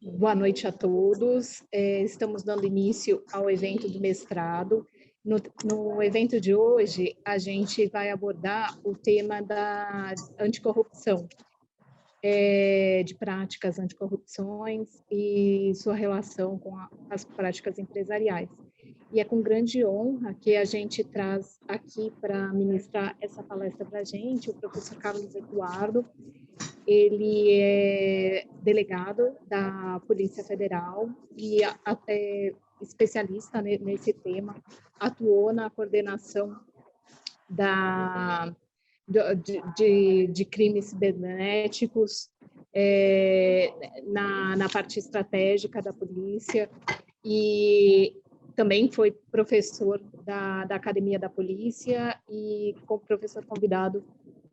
Boa noite a todos. Estamos dando início ao evento do mestrado. No evento de hoje, a gente vai abordar o tema da anticorrupção, de práticas anticorrupções e sua relação com as práticas empresariais. E é com grande honra que a gente traz aqui para ministrar essa palestra para a gente o professor Carlos Eduardo. Ele é delegado da Polícia Federal e é especialista nesse tema, atuou na coordenação de crimes cibernéticos, na parte estratégica da polícia, e também foi professor da Academia da Polícia e professor convidado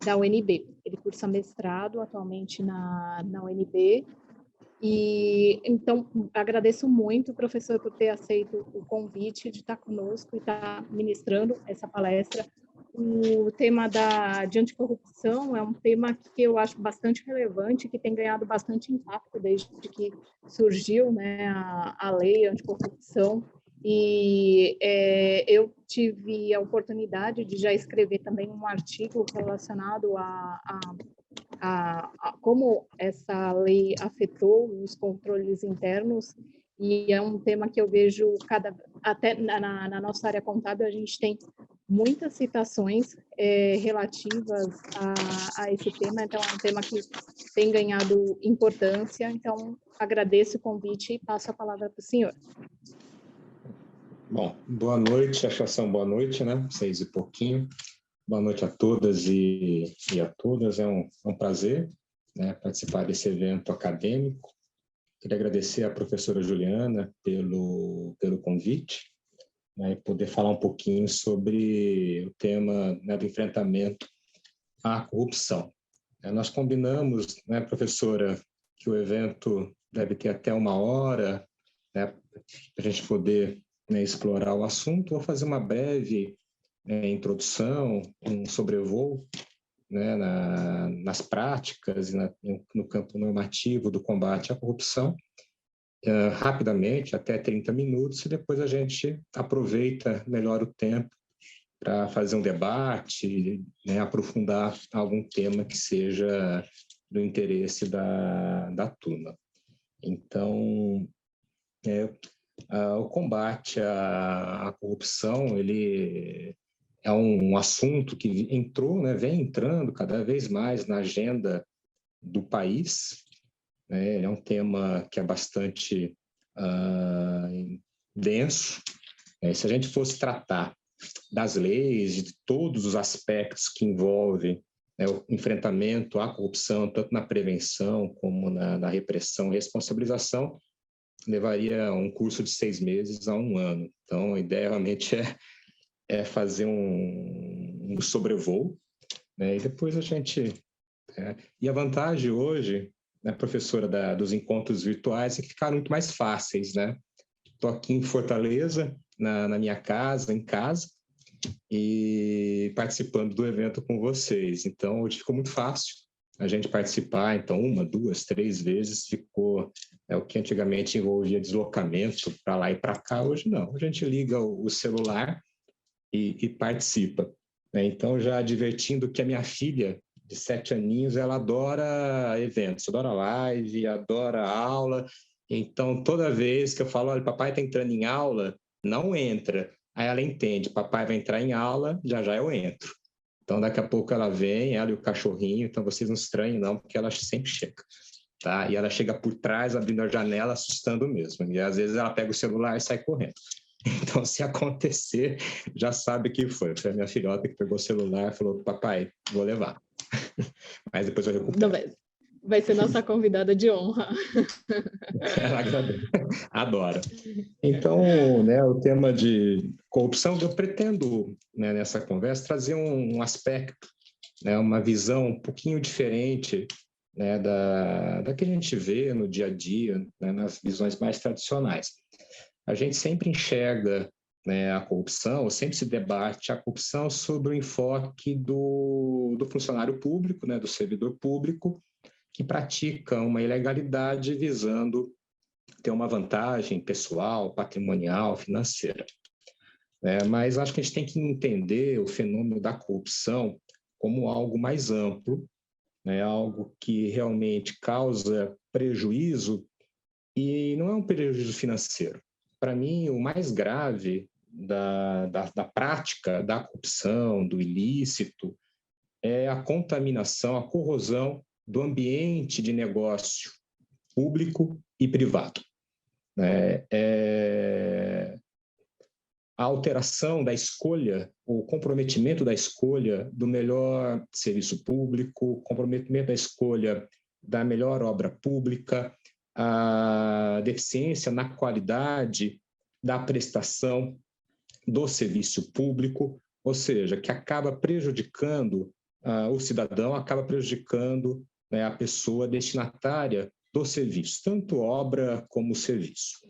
da UNB. Ele cursa mestrado atualmente na UNB. E então agradeço muito, professor, por ter aceito o convite de estar conosco e estar ministrando essa palestra. O tema de anticorrupção é um tema que eu acho bastante relevante, que tem ganhado bastante impacto desde que surgiu, né, a lei anticorrupção. E eu tive a oportunidade de já escrever também um artigo relacionado a como essa lei afetou os controles internos, e é um tema que eu vejo até na nossa área contábil a gente tem muitas citações relativas a esse tema, então é um tema que tem ganhado importância. Então agradeço o convite e passo a palavra para o senhor. Bom, boa noite, acho que são boa noite, né? 6 e pouquinho. Boa noite a todas e a todas. É um prazer, né, participar desse evento acadêmico. Queria agradecer à professora Juliana pelo convite, né, e poder falar um pouquinho sobre o tema, né, do enfrentamento à corrupção. Nós combinamos, né, professora, que o evento deve ter até 1 hora, né, para a gente poder, né, explorar o assunto. Vou fazer uma breve introdução, um sobrevoo, né, nas práticas e no campo normativo do combate à corrupção, rapidamente, até 30 minutos, e depois a gente aproveita melhor o tempo para fazer um debate, né, aprofundar algum tema que seja do interesse da turma. Então, o combate à corrupção, ele é um assunto que entrou, né, vem entrando cada vez mais na agenda do país, né? Ele é um tema que é bastante denso. Se a gente fosse tratar das leis, de todos os aspectos que envolvem, né, o enfrentamento à corrupção, tanto na prevenção como na repressão e responsabilização, levaria um curso de 6 meses a 1 ano. Então, a ideia realmente é fazer um sobrevoo, né, e depois a gente... E a vantagem hoje, né, professora, dos encontros virtuais, é que ficaram muito mais fáceis, né? Estou aqui em Fortaleza, na minha casa, em casa, e participando do evento com vocês. Então, hoje ficou muito fácil a gente participar. Então, 1, 2, 3 vezes ficou... o que antigamente envolvia deslocamento para lá e para cá, hoje não. A gente liga o celular e participa. Então, já advertindo que a minha filha, de 7 aninhos, ela adora eventos, adora live, adora aula. Então, toda vez que eu falo, olha, papai está entrando em aula, não entra. Aí ela entende, papai vai entrar em aula, já eu entro. Então, daqui a pouco ela vem, ela e o cachorrinho, então vocês não estranhem não, porque ela sempre chega. Tá? E ela chega por trás, abrindo a janela, assustando mesmo. E às vezes ela pega o celular e sai correndo. Então, se acontecer, já sabe que foi. Foi a minha filhota que pegou o celular e falou, papai, vou levar. Mas depois eu recupero. Vai ser nossa convidada de honra. Ela adora. Então, né, o tema de corrupção, eu pretendo, né, nessa conversa, trazer um aspecto, né, uma visão um pouquinho diferente, né, da que a gente vê no dia a dia, né, nas visões mais tradicionais. A gente sempre enxerga, né, a corrupção, ou sempre se debate a corrupção sobre o enfoque do funcionário público, né, do servidor público, que pratica uma ilegalidade visando ter uma vantagem pessoal, patrimonial, financeira. Mas acho que a gente tem que entender o fenômeno da corrupção como algo mais amplo, algo que realmente causa prejuízo, e não é um prejuízo financeiro. Para mim, o mais grave da prática da corrupção, do ilícito, é a contaminação, a corrosão do ambiente de negócio público e privado. A alteração da escolha, o comprometimento da escolha do melhor serviço público, comprometimento da escolha da melhor obra pública, a deficiência na qualidade da prestação do serviço público, ou seja, que acaba prejudicando o cidadão, acaba prejudicando a pessoa destinatária do serviço, tanto obra como serviço.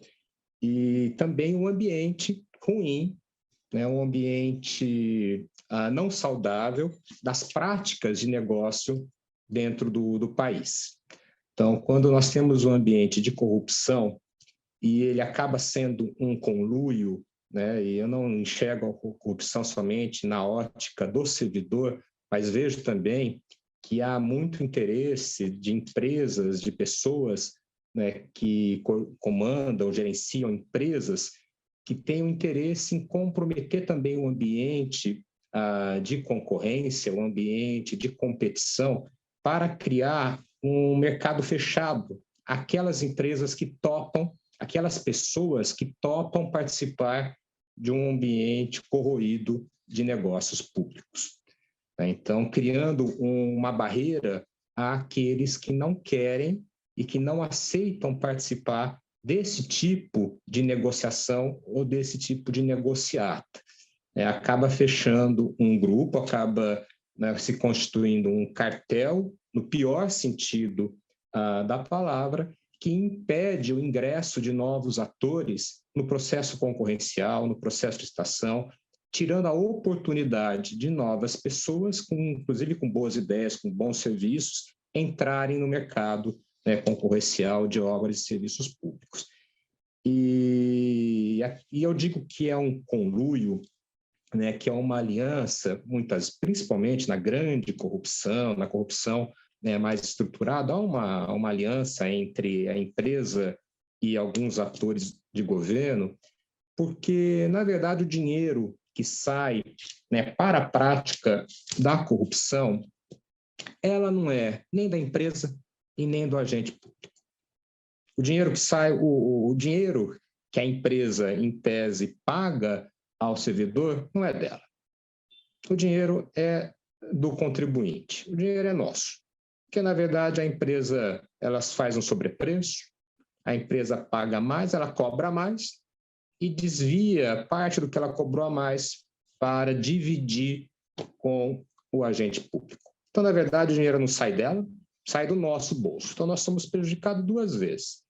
E também um ambiente ruim, um ambiente não saudável das práticas de negócio dentro do país. Então, quando nós temos um ambiente de corrupção e ele acaba sendo um conluio, e eu não enxergo a corrupção somente na ótica do servidor, mas vejo também que há muito interesse de empresas, de pessoas que comandam, gerenciam empresas, que têm um interesse em comprometer também o ambiente de concorrência, o ambiente de competição, para criar um mercado fechado. Aquelas empresas que topam, aquelas pessoas que topam participar de um ambiente corroído de negócios públicos. Então, criando uma barreira àqueles que não querem e que não aceitam participar desse tipo de negociação ou desse tipo de negociata. Acaba fechando um grupo, acaba se constituindo um cartel, no pior sentido da palavra, que impede o ingresso de novos atores no processo concorrencial, no processo de licitação, tirando a oportunidade de novas pessoas, inclusive com boas ideias, com bons serviços, entrarem no mercado concorrencial de obras e serviços públicos. E eu digo que é um conluio, que é uma aliança, principalmente na grande corrupção, na corrupção mais estruturada, há uma aliança entre a empresa e alguns atores de governo, porque, na verdade, o dinheiro que sai para a prática da corrupção, ela não é nem da empresa e nem do agente público. O dinheiro que sai, o dinheiro que a empresa, em tese, paga ao servidor, não é dela. O dinheiro é do contribuinte, o dinheiro é nosso. Porque, na verdade, a empresa ela faz um sobrepreço, a empresa paga mais, ela cobra mais e desvia parte do que ela cobrou a mais para dividir com o agente público. Então, na verdade, o dinheiro não sai dela, sai do nosso bolso. Então, nós somos prejudicados duas vezes.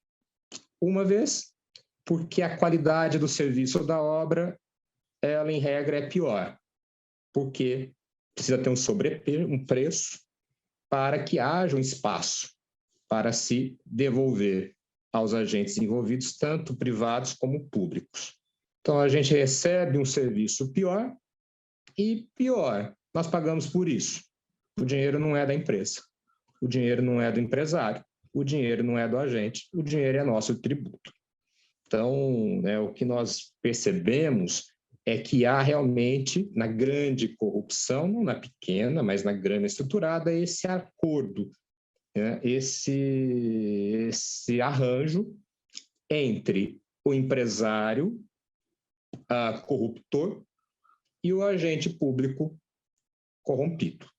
Uma vez, porque a qualidade do serviço ou da obra, ela, em regra, é pior, porque precisa ter um preço para que haja um espaço para se devolver aos agentes envolvidos, tanto privados como públicos. Então, a gente recebe um serviço pior e pior, nós pagamos por isso. O dinheiro não é da empresa, o dinheiro não é do empresário, o dinheiro não é do agente, o dinheiro é nosso tributo. Então, o que nós percebemos é que há realmente, na grande corrupção, não na pequena, mas na grande estruturada, esse acordo, esse arranjo entre o empresário corruptor e o agente público corrompido.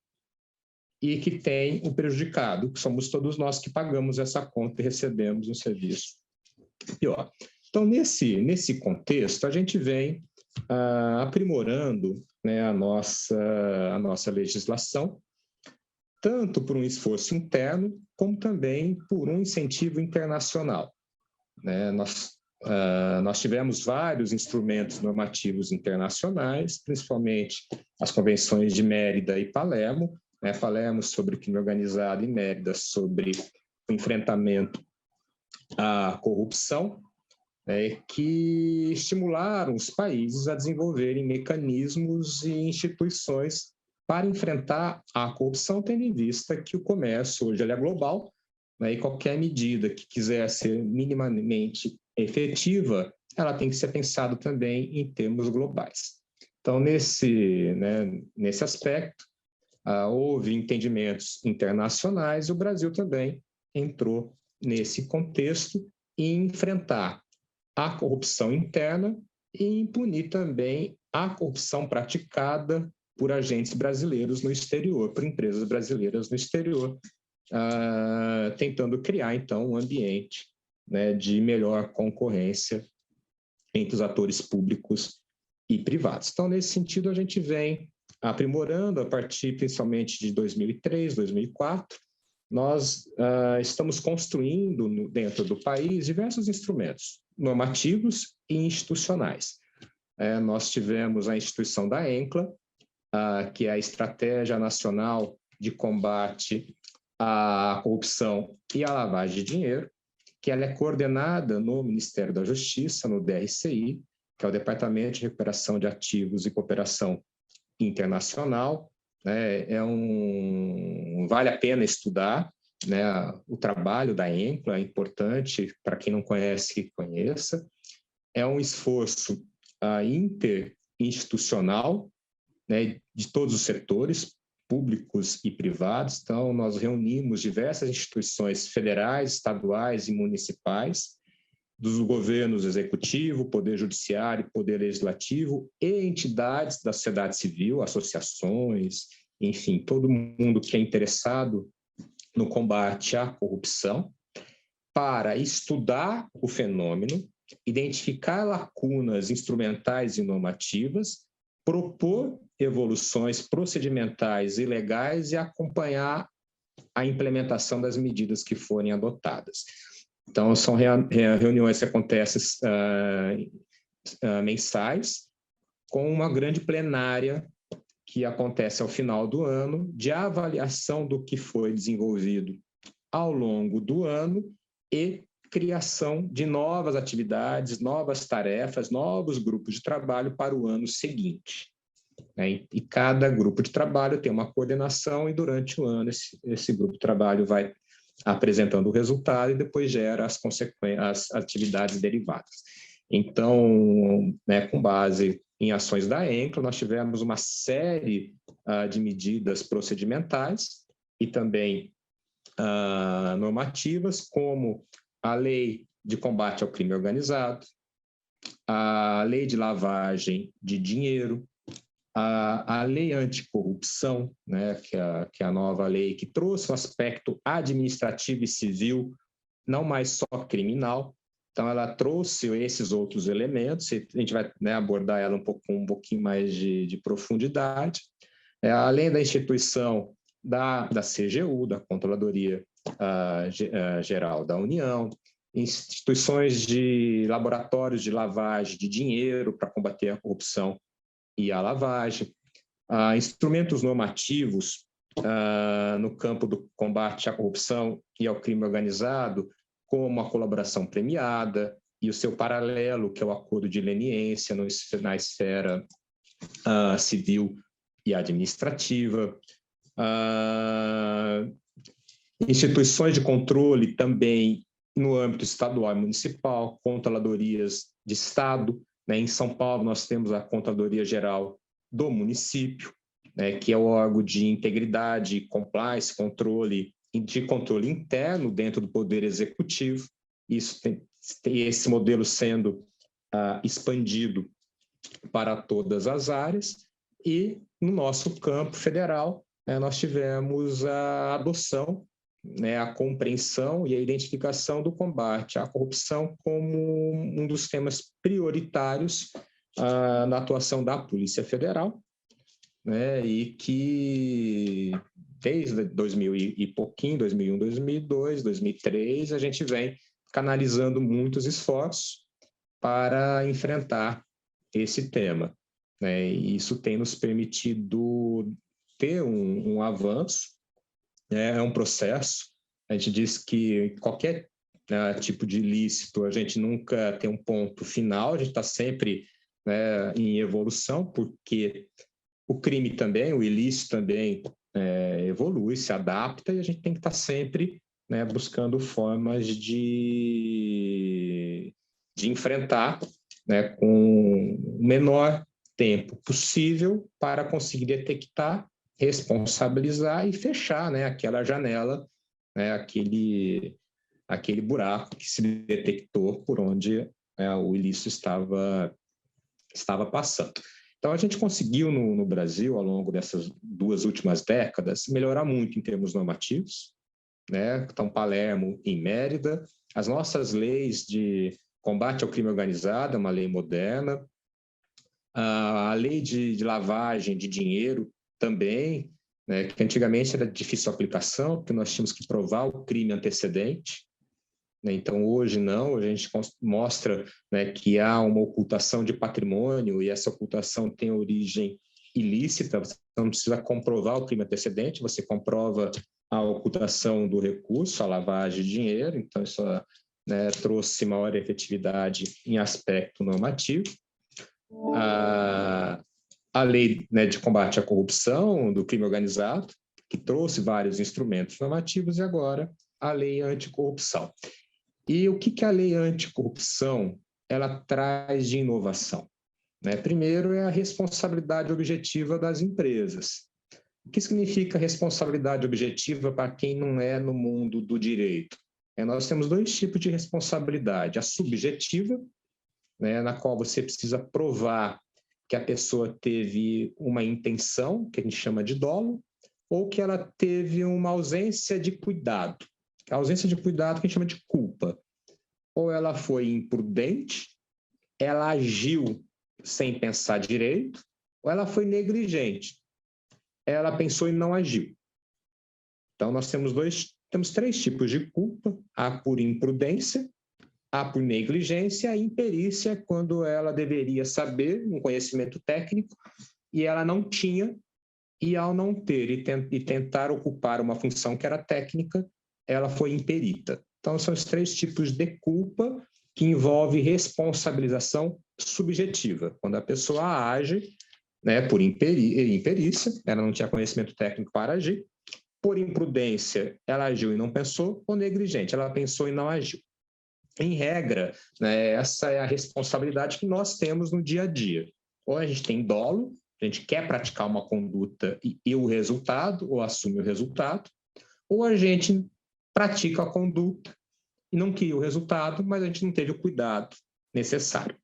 E que tem o prejudicado, que somos todos nós que pagamos essa conta e recebemos um serviço pior. Então, nesse contexto, a gente vem aprimorando a nossa legislação, tanto por um esforço interno, como também por um incentivo internacional. Nós tivemos vários instrumentos normativos internacionais, principalmente as convenções de Mérida e Palermo, Palermo sobre o crime organizado e Mérida sobre o enfrentamento à corrupção, que estimularam os países a desenvolverem mecanismos e instituições para enfrentar a corrupção, tendo em vista que o comércio hoje ele é global, e qualquer medida que quiser ser minimamente efetiva, ela tem que ser pensada também em termos globais. Então, nesse aspecto, houve entendimentos internacionais e o Brasil também entrou nesse contexto e enfrentar a corrupção interna e punir também a corrupção praticada por agentes brasileiros no exterior, por empresas brasileiras no exterior, tentando criar, então, um ambiente de melhor concorrência entre os atores públicos e privados. Então, nesse sentido, a gente vem aprimorando, a partir principalmente de 2003, 2004, nós estamos construindo dentro do país diversos instrumentos normativos e institucionais. Nós tivemos a instituição da ENCLA, que é a Estratégia Nacional de Combate à Corrupção e à Lavagem de Dinheiro, que ela é coordenada no Ministério da Justiça, no DRCI, que é o Departamento de Recuperação de Ativos e Cooperação Internacional. Vale a pena estudar, o trabalho da ENCLA, é importante para quem não conhece, que conheça. É um esforço interinstitucional, de todos os setores, públicos e privados. Então, nós reunimos diversas instituições federais, estaduais e municipais, dos governos executivo, poder judiciário, poder legislativo e entidades da sociedade civil, associações, enfim, todo mundo que é interessado no combate à corrupção, para estudar o fenômeno, identificar lacunas instrumentais e normativas, propor evoluções procedimentais e legais e acompanhar a implementação das medidas que forem adotadas. Então, são reuniões que acontecem mensais, com uma grande plenária que acontece ao final do ano, de avaliação do que foi desenvolvido ao longo do ano e criação de novas atividades, novas tarefas, novos grupos de trabalho para o ano seguinte. E cada grupo de trabalho tem uma coordenação e durante o ano esse grupo de trabalho vai apresentando o resultado e depois gera as atividades derivadas. Então, com base em ações da ENCLA, nós tivemos uma série de medidas procedimentais e também normativas, como a Lei de Combate ao Crime Organizado, a Lei de Lavagem de Dinheiro, a Lei Anticorrupção, que é a nova lei que trouxe um aspecto administrativo e civil, não mais só criminal. Então, ela trouxe esses outros elementos, e a gente vai abordar ela com um pouquinho mais de profundidade. Além da instituição da CGU, da Controladoria Geral da União, instituições de laboratórios de lavagem de dinheiro para combater a corrupção e a lavagem, instrumentos normativos no campo do combate à corrupção e ao crime organizado, como a colaboração premiada e o seu paralelo, que é o acordo de leniência na esfera civil e administrativa, instituições de controle também no âmbito estadual e municipal, controladorias de Estado. Em São Paulo, nós temos a Controladoria Geral do Município, que é o órgão de integridade, compliance, controle interno dentro do Poder Executivo. Isso tem esse modelo sendo expandido para todas as áreas. E, no nosso campo federal, nós tivemos a adoção, a compreensão e a identificação do combate à corrupção como um dos temas prioritários na atuação da Polícia Federal, e que desde 2000 e pouquinho, 2001, 2002, 2003, a gente vem canalizando muitos esforços para enfrentar esse tema. E isso tem nos permitido ter um avanço. É um processo. A gente diz que qualquer né, tipo de ilícito, a gente nunca tem um ponto final, a gente está sempre, né, em evolução, porque o crime também, o ilícito também evolui, se adapta, e a gente tem que estar sempre, né, buscando formas de enfrentar, né, com o menor tempo possível para conseguir detectar, responsabilizar e fechar, né, aquela janela, né, aquele buraco que se detectou por onde o ilícito estava passando. Então, a gente conseguiu no Brasil, ao longo dessas 2 últimas décadas, melhorar muito em termos normativos, né? Então, Palermo e Mérida, as nossas leis de combate ao crime organizado, uma lei moderna, a lei de lavagem de dinheiro também, né? Que antigamente era de difícil aplicação, porque nós tínhamos que provar o crime antecedente, né? Então, hoje não, a gente mostra, né, que há uma ocultação de patrimônio e essa ocultação tem origem ilícita, você não precisa comprovar o crime antecedente, você comprova a ocultação do recurso, a lavagem de dinheiro, então isso, né, trouxe maior efetividade em aspecto normativo. A lei, né, de combate à corrupção, do crime organizado, que trouxe vários instrumentos normativos, e agora a lei anticorrupção. E o que a lei anticorrupção ela traz de inovação? Né? Primeiro é a responsabilidade objetiva das empresas. O que significa responsabilidade objetiva para quem não é no mundo do direito? Nós temos 2 tipos de responsabilidade. A subjetiva, né, na qual você precisa provar que a pessoa teve uma intenção, que a gente chama de dolo, ou que ela teve uma ausência de cuidado. A ausência de cuidado que a gente chama de culpa. Ou ela foi imprudente, ela agiu sem pensar direito, ou ela foi negligente. Ela pensou e não agiu. Então, nós temos 3 tipos de culpa: a por imprudência, a por negligência, a imperícia, quando ela deveria saber um conhecimento técnico e ela não tinha, e ao não ter e tentar ocupar uma função que era técnica, ela foi imperita. Então, são os 3 tipos de culpa que envolve responsabilização subjetiva, quando a pessoa age, né, por imperícia, ela não tinha conhecimento técnico para agir; por imprudência, ela agiu e não pensou; ou negligente, ela pensou e não agiu. Em regra, né, essa é a responsabilidade que nós temos no dia a dia. Ou a gente tem dolo, a gente quer praticar uma conduta e o resultado, ou assume o resultado, ou a gente pratica a conduta e não queria o resultado, mas a gente não teve o cuidado necessário.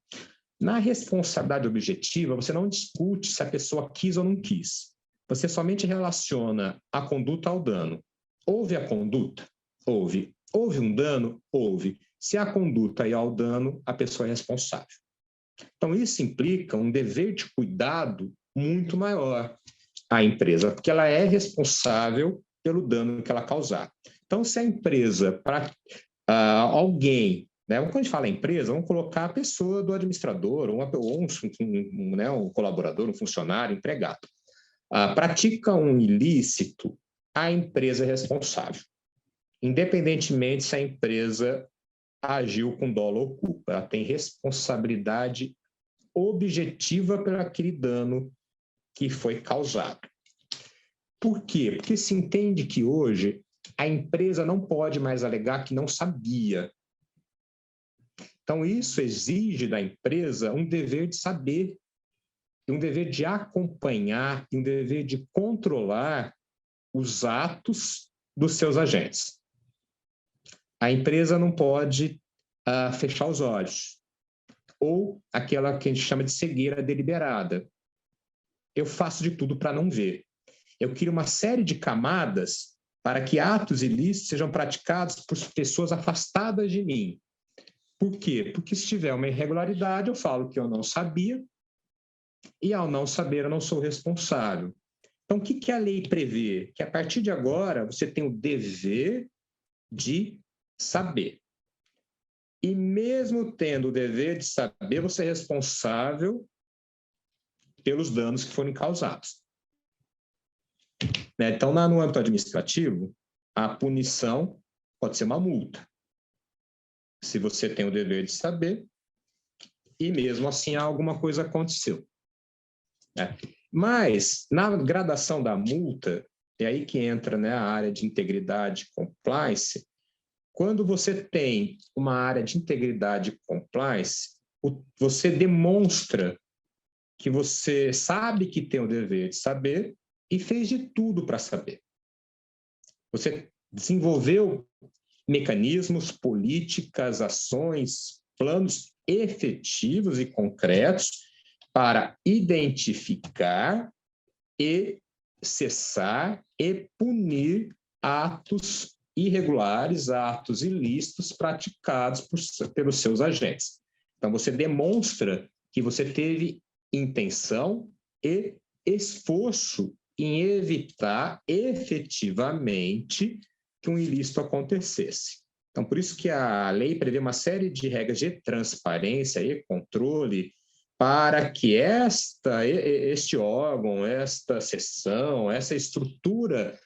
Na responsabilidade objetiva, você não discute se a pessoa quis ou não quis. Você somente relaciona a conduta ao dano. Houve a conduta? Houve. Houve um dano? Houve. Se há conduta e há o dano, a pessoa é responsável. Então, isso implica um dever de cuidado muito maior à empresa, porque ela é responsável pelo dano que ela causar. Então, se a empresa, alguém, né, quando a gente fala empresa, vamos colocar a pessoa do administrador, um colaborador, um funcionário, empregado, pratica um ilícito, a empresa é responsável, independentemente se a empresa agiu com dolo ou culpa. Ela tem responsabilidade objetiva por aquele dano que foi causado. Por quê? Porque se entende que hoje a empresa não pode mais alegar que não sabia. Então, isso exige da empresa um dever de saber, um dever de acompanhar, um dever de controlar os atos dos seus agentes. A empresa não pode fechar os olhos, ou aquela que a gente chama de cegueira deliberada. Eu faço de tudo para não ver. Eu crio uma série de camadas para que atos ilícitos sejam praticados por pessoas afastadas de mim. Por quê? Porque se tiver uma irregularidade, eu falo que eu não sabia, e ao não saber, eu não sou responsável. Então, o que a lei prevê? Que a partir de agora, você tem o dever de saber. E mesmo tendo o dever de saber, você é responsável pelos danos que foram causados. Então, no âmbito administrativo, a punição pode ser uma multa. se você tem o dever de saber, e mesmo assim alguma coisa aconteceu. Né? Mas, na gradação da multa, é aí que entra, né, a área de integridade e compliance. Quando você tem uma área de integridade e compliance, você demonstra que você sabe que tem o dever de saber e fez de tudo para saber. Você desenvolveu mecanismos, políticas, ações, planos efetivos e concretos para identificar e cessar e punir atos irregulares, atos ilícitos praticados pelos seus agentes. Então, você demonstra que você teve intenção e esforço em evitar efetivamente que um ilícito acontecesse. Então, por isso que a lei prevê uma série de regras de transparência e controle para que este órgão, esta seção, essa estrutura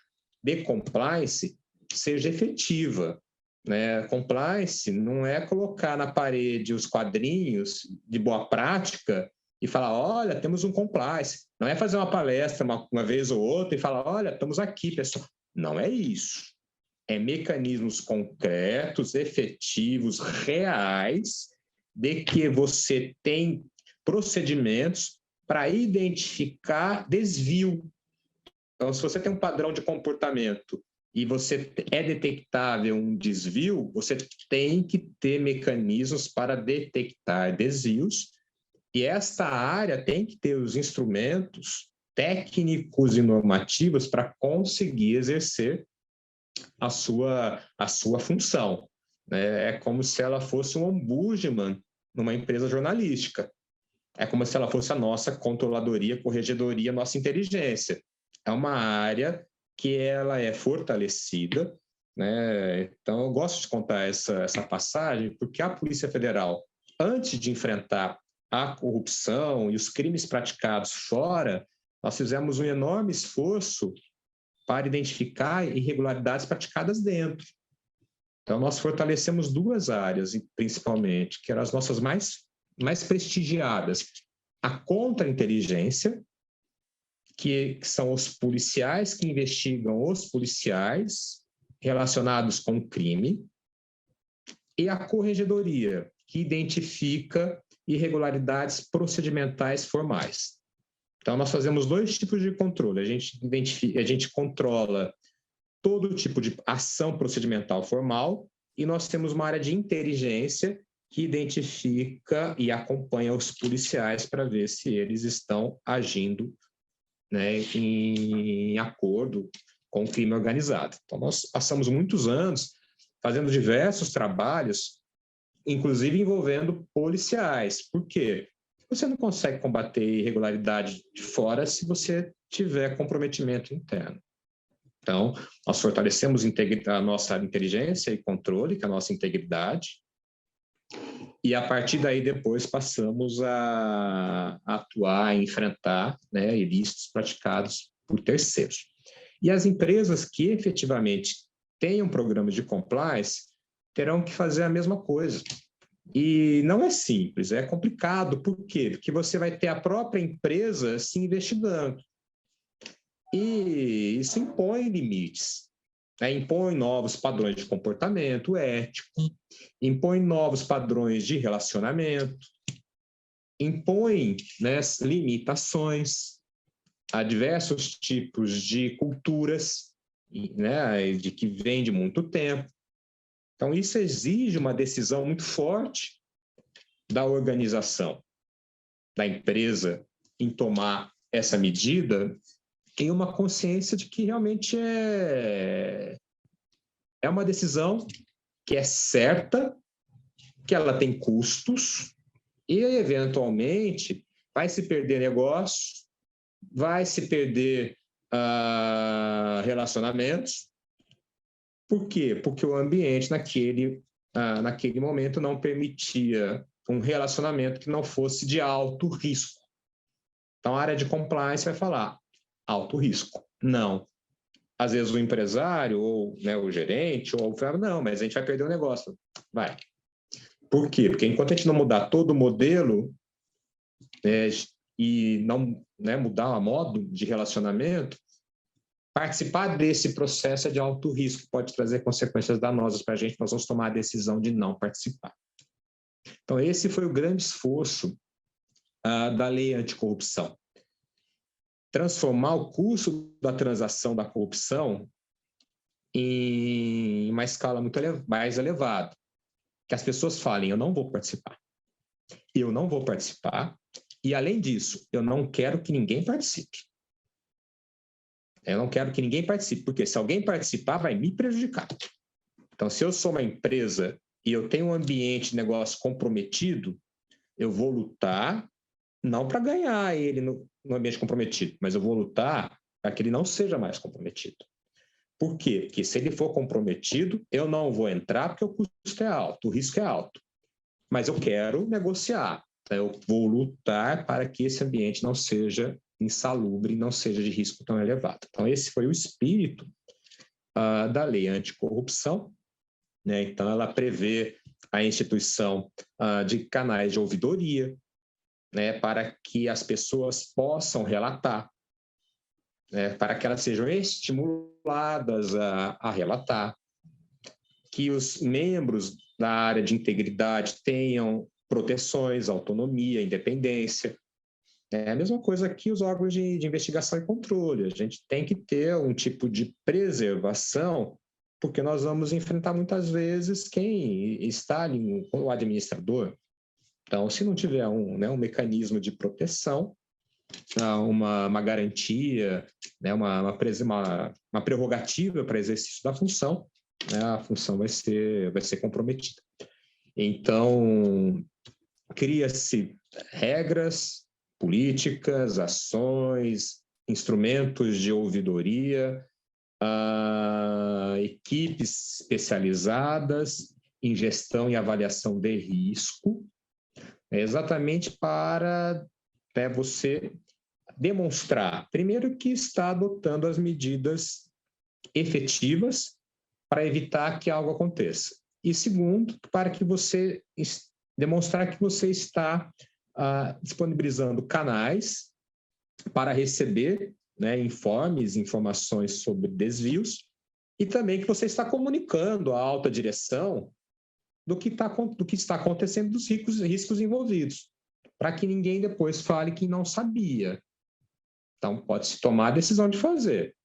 de compliance seja efetiva. Né? Compliance não é colocar na parede os quadrinhos de boa prática e falar, olha, temos um compliance. Não é fazer uma palestra uma vez ou outra e falar, olha, estamos aqui, pessoal. Não é isso. É mecanismos concretos, efetivos, reais, de que você tem procedimentos para identificar desvio. Então, se você tem um padrão de comportamento e você é detectável um desvio, você tem que ter mecanismos para detectar desvios, e esta área tem que ter os instrumentos técnicos e normativos para conseguir exercer a sua função. É como se ela fosse um ombudsman numa empresa jornalística. É como se ela fosse a nossa controladoria, corregedoria, nossa inteligência. É uma área que ela é fortalecida, né? Então, eu gosto de contar essa passagem, porque a Polícia Federal, antes de enfrentar a corrupção e os crimes praticados fora, nós fizemos um enorme esforço para identificar irregularidades praticadas dentro. Então, nós fortalecemos duas áreas, principalmente, que eram as nossas mais prestigiadas. A contra-inteligência, que são os policiais que investigam os policiais relacionados com o crime, e a corregedoria, que identifica irregularidades procedimentais formais. Então, nós fazemos dois tipos de controle. A gente controla todo tipo de ação procedimental formal e nós temos uma área de inteligência que identifica e acompanha os policiais para ver se eles estão agindo, né, em acordo com o crime organizado. Então, nós passamos muitos anos fazendo diversos trabalhos, inclusive envolvendo policiais. Por quê? Você não consegue combater irregularidade de fora se você tiver comprometimento interno. Então, nós fortalecemos a nossa inteligência e controle, que é a nossa integridade, e a partir daí depois passamos a atuar, a enfrentar, né, ilícitos praticados por terceiros. E as empresas que efetivamente tenham programas de compliance terão que fazer a mesma coisa. E não é simples, é complicado. Por quê? Porque você vai ter a própria empresa se investigando. E isso impõe limites, né? Impõe novos padrões de comportamento ético, impõe novos padrões de relacionamento, impõe, né, limitações a diversos tipos de culturas, né, de que vem de muito tempo. Então, isso exige uma decisão muito forte da organização, da empresa, em tomar essa medida, em uma consciência de que realmente é uma decisão que é certa, que ela tem custos e, eventualmente, vai se perder negócio, vai se perder relacionamentos. Por quê? Porque o ambiente naquele momento não permitia um relacionamento que não fosse de alto risco. Então, a área de compliance vai falar alto risco. Não. Às vezes o empresário, ou, né, o gerente, ou fala, não, mas a gente vai perder o negócio. Vai. Por quê? Porque enquanto a gente não mudar todo o modelo, e não, né, mudar o modo de relacionamento, participar desse processo é de alto risco, pode trazer consequências danosas para a gente, nós vamos tomar a decisão de não participar. Então, esse foi o grande esforço da lei anticorrupção. Transformar o custo da transação da corrupção em uma escala muito mais elevada. Que as pessoas falem, eu não vou participar. Eu não vou participar. E, além disso, eu não quero que ninguém participe. Eu não quero que ninguém participe, porque se alguém participar, vai me prejudicar. Então, se eu sou uma empresa e eu tenho um ambiente de negócio comprometido, eu vou lutar não para ganhar ele no ambiente comprometido, mas eu vou lutar para que ele não seja mais comprometido. Por quê? Porque se ele for comprometido, eu não vou entrar porque o custo é alto, o risco é alto. Mas eu quero negociar. Eu vou lutar para que esse ambiente não seja insalubre, não seja de risco tão elevado. Então, esse foi o espírito da lei anticorrupção, né? Então, ela prevê a instituição de canais de ouvidoria, né, para que as pessoas possam relatar, né, para que elas sejam estimuladas a relatar, que os membros da área de integridade tenham proteções, autonomia, independência. É a mesma coisa que os órgãos de investigação e controle. A gente tem que ter um tipo de preservação, porque nós vamos enfrentar muitas vezes quem está ali, o administrador. Então, se não tiver um mecanismo de proteção, uma garantia, né, uma prerrogativa para exercício da função, né, a função vai ser comprometida. Então, cria-se regras, políticas, ações, instrumentos de ouvidoria, equipes especializadas em gestão e avaliação de risco, exatamente para você demonstrar, primeiro, que está adotando as medidas efetivas para evitar que algo aconteça. E segundo, para que você demonstrar que você está disponibilizando canais para receber, né, informações sobre desvios, e também que você está comunicando à alta direção do que está acontecendo, dos riscos envolvidos, para que ninguém depois fale que não sabia. Então, pode-se tomar a decisão de fazer,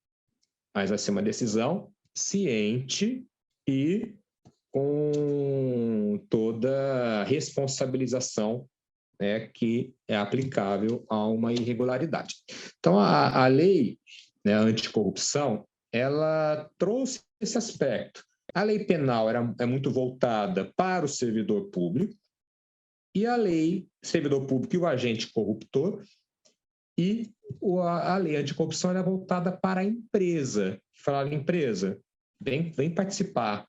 mas vai ser uma decisão ciente e com toda a responsabilização, né, que é aplicável a uma irregularidade. Então, a lei, né, anticorrupção, ela trouxe esse aspecto. A lei penal é muito voltada para o servidor público, e a lei servidor público e o agente corruptor, e a lei anticorrupção é voltada para a empresa. Falar, empresa, vem participar.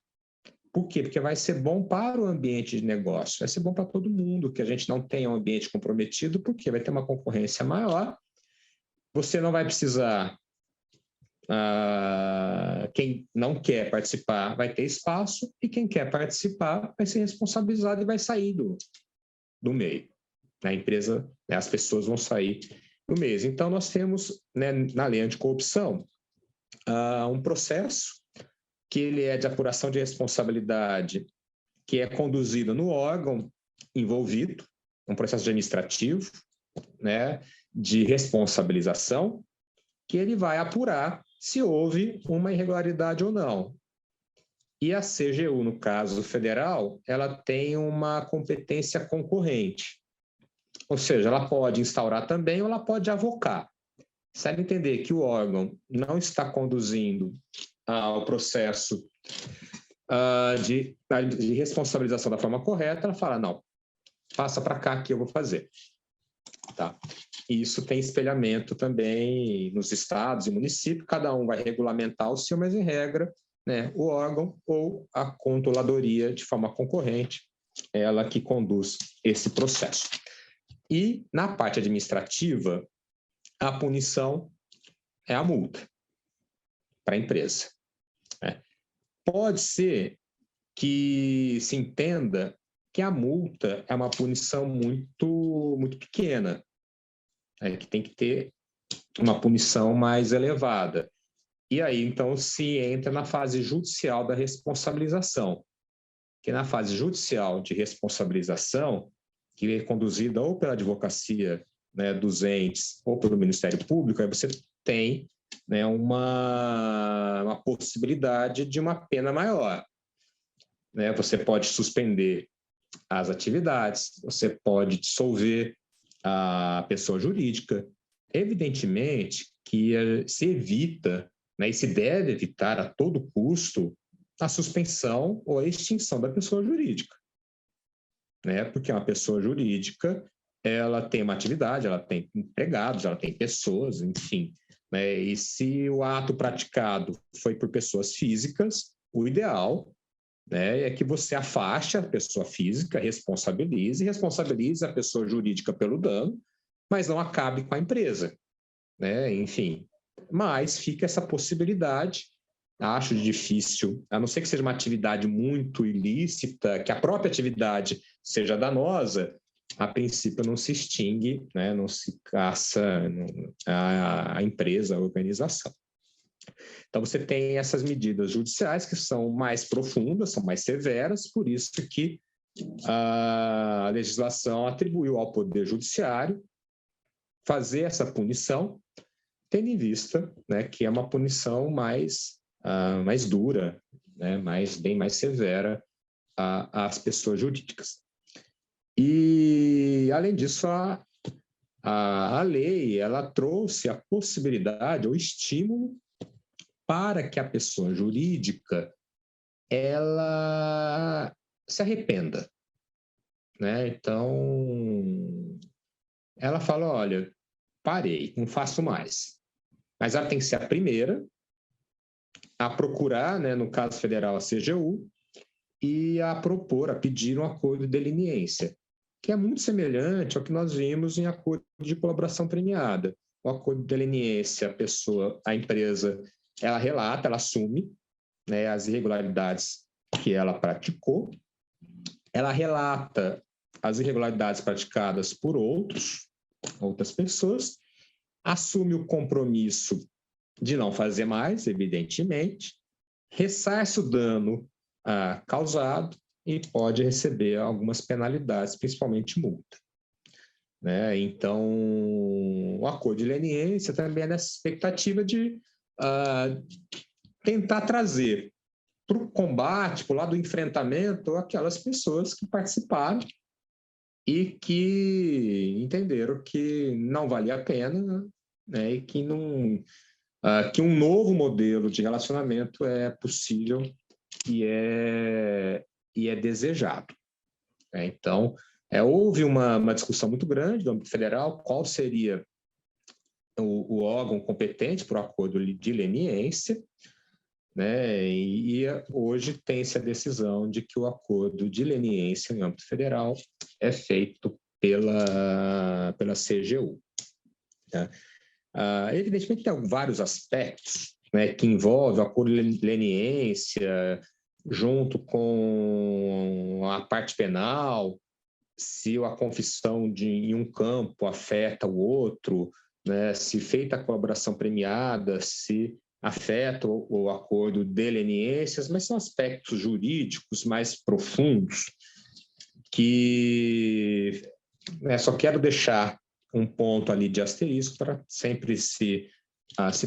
Por quê? Porque vai ser bom para o ambiente de negócio, vai ser bom para todo mundo, que a gente não tenha um ambiente comprometido, porque vai ter uma concorrência maior, você não vai precisar, quem não quer participar vai ter espaço, e quem quer participar vai ser responsabilizado e vai sair do meio. A empresa, né, as pessoas vão sair do meio. Então, nós temos, né, na lei anticorrupção, um processo que ele é de apuração de responsabilidade, que é conduzido no órgão envolvido, um processo administrativo, né, de responsabilização, que ele vai apurar se houve uma irregularidade ou não. E a CGU, no caso federal, ela tem uma competência concorrente. Ou seja, ela pode instaurar também ou ela pode avocar. Se ela entender que o órgão não está conduzindo ao processo de responsabilização da forma correta, ela fala, não, passa para cá que eu vou fazer. Tá? E isso tem espelhamento também nos estados e municípios, cada um vai regulamentar o seu, mas em regra, né, o órgão ou a controladoria de forma concorrente, ela que conduz esse processo. E na parte administrativa, a punição é a multa para a empresa. Pode ser que se entenda que a multa é uma punição muito, muito pequena, que tem que ter uma punição mais elevada. E aí, então, se entra na fase judicial da responsabilização, que na fase judicial de responsabilização, que é conduzida ou pela advocacia, né, dos entes ou pelo Ministério Público, aí você tem, né, uma possibilidade de uma pena maior. Né? Você pode suspender as atividades, você pode dissolver a pessoa jurídica. Evidentemente que se evita, né, e se deve evitar a todo custo a suspensão ou a extinção da pessoa jurídica, né? Porque uma pessoa jurídica, ela tem uma atividade, ela tem empregados, ela tem pessoas, enfim, né? E se o ato praticado foi por pessoas físicas, o ideal, né, é que você afaste a pessoa física, responsabilize a pessoa jurídica pelo dano, mas não acabe com a empresa, né? Enfim, mas fica essa possibilidade. Acho difícil, a não ser que seja uma atividade muito ilícita, que a própria atividade seja danosa, a princípio não se extingue, né? Não se caça a empresa, a organização. Então, você tem essas medidas judiciais que são mais profundas, são mais severas, por isso que a legislação atribuiu ao Poder Judiciário fazer essa punição, tendo em vista, né, que é uma punição mais dura, né, bem mais severa às pessoas jurídicas. E, além disso, a lei ela trouxe a possibilidade, o estímulo, para que a pessoa jurídica ela se arrependa, né? Então, ela fala, olha, parei, não faço mais. Mas ela tem que ser a primeira a procurar, né, no caso federal, a CGU, e a propor, a pedir um acordo de leniência, que é muito semelhante ao que nós vimos em acordo de colaboração premiada. O acordo de leniência, a empresa, ela relata, ela assume, né, as irregularidades que ela praticou, ela relata as irregularidades praticadas por outras pessoas, assume o compromisso de não fazer mais, evidentemente, ressarce o dano causado e pode receber algumas penalidades, principalmente multa. Né? Então, o acordo de leniência também é nessa expectativa de tentar trazer para o combate, para o lado do enfrentamento, aquelas pessoas que participaram e que entenderam que não valia a pena, né? E que, que um novo modelo de relacionamento é possível e é desejado. Né? Então, houve uma discussão muito grande no âmbito federal, qual seria o órgão competente para o acordo de leniência, né? E hoje tem-se a decisão de que o acordo de leniência no âmbito federal é feito pela CGU. Tá? Evidentemente, tem vários aspectos, né, que envolvem o acordo de leniência, junto com a parte penal, se a confissão em um campo afeta o outro, né, se feita a colaboração premiada, se afeta o acordo de leniências, mas são aspectos jurídicos mais profundos que, né, só quero deixar um ponto ali de asterisco para sempre se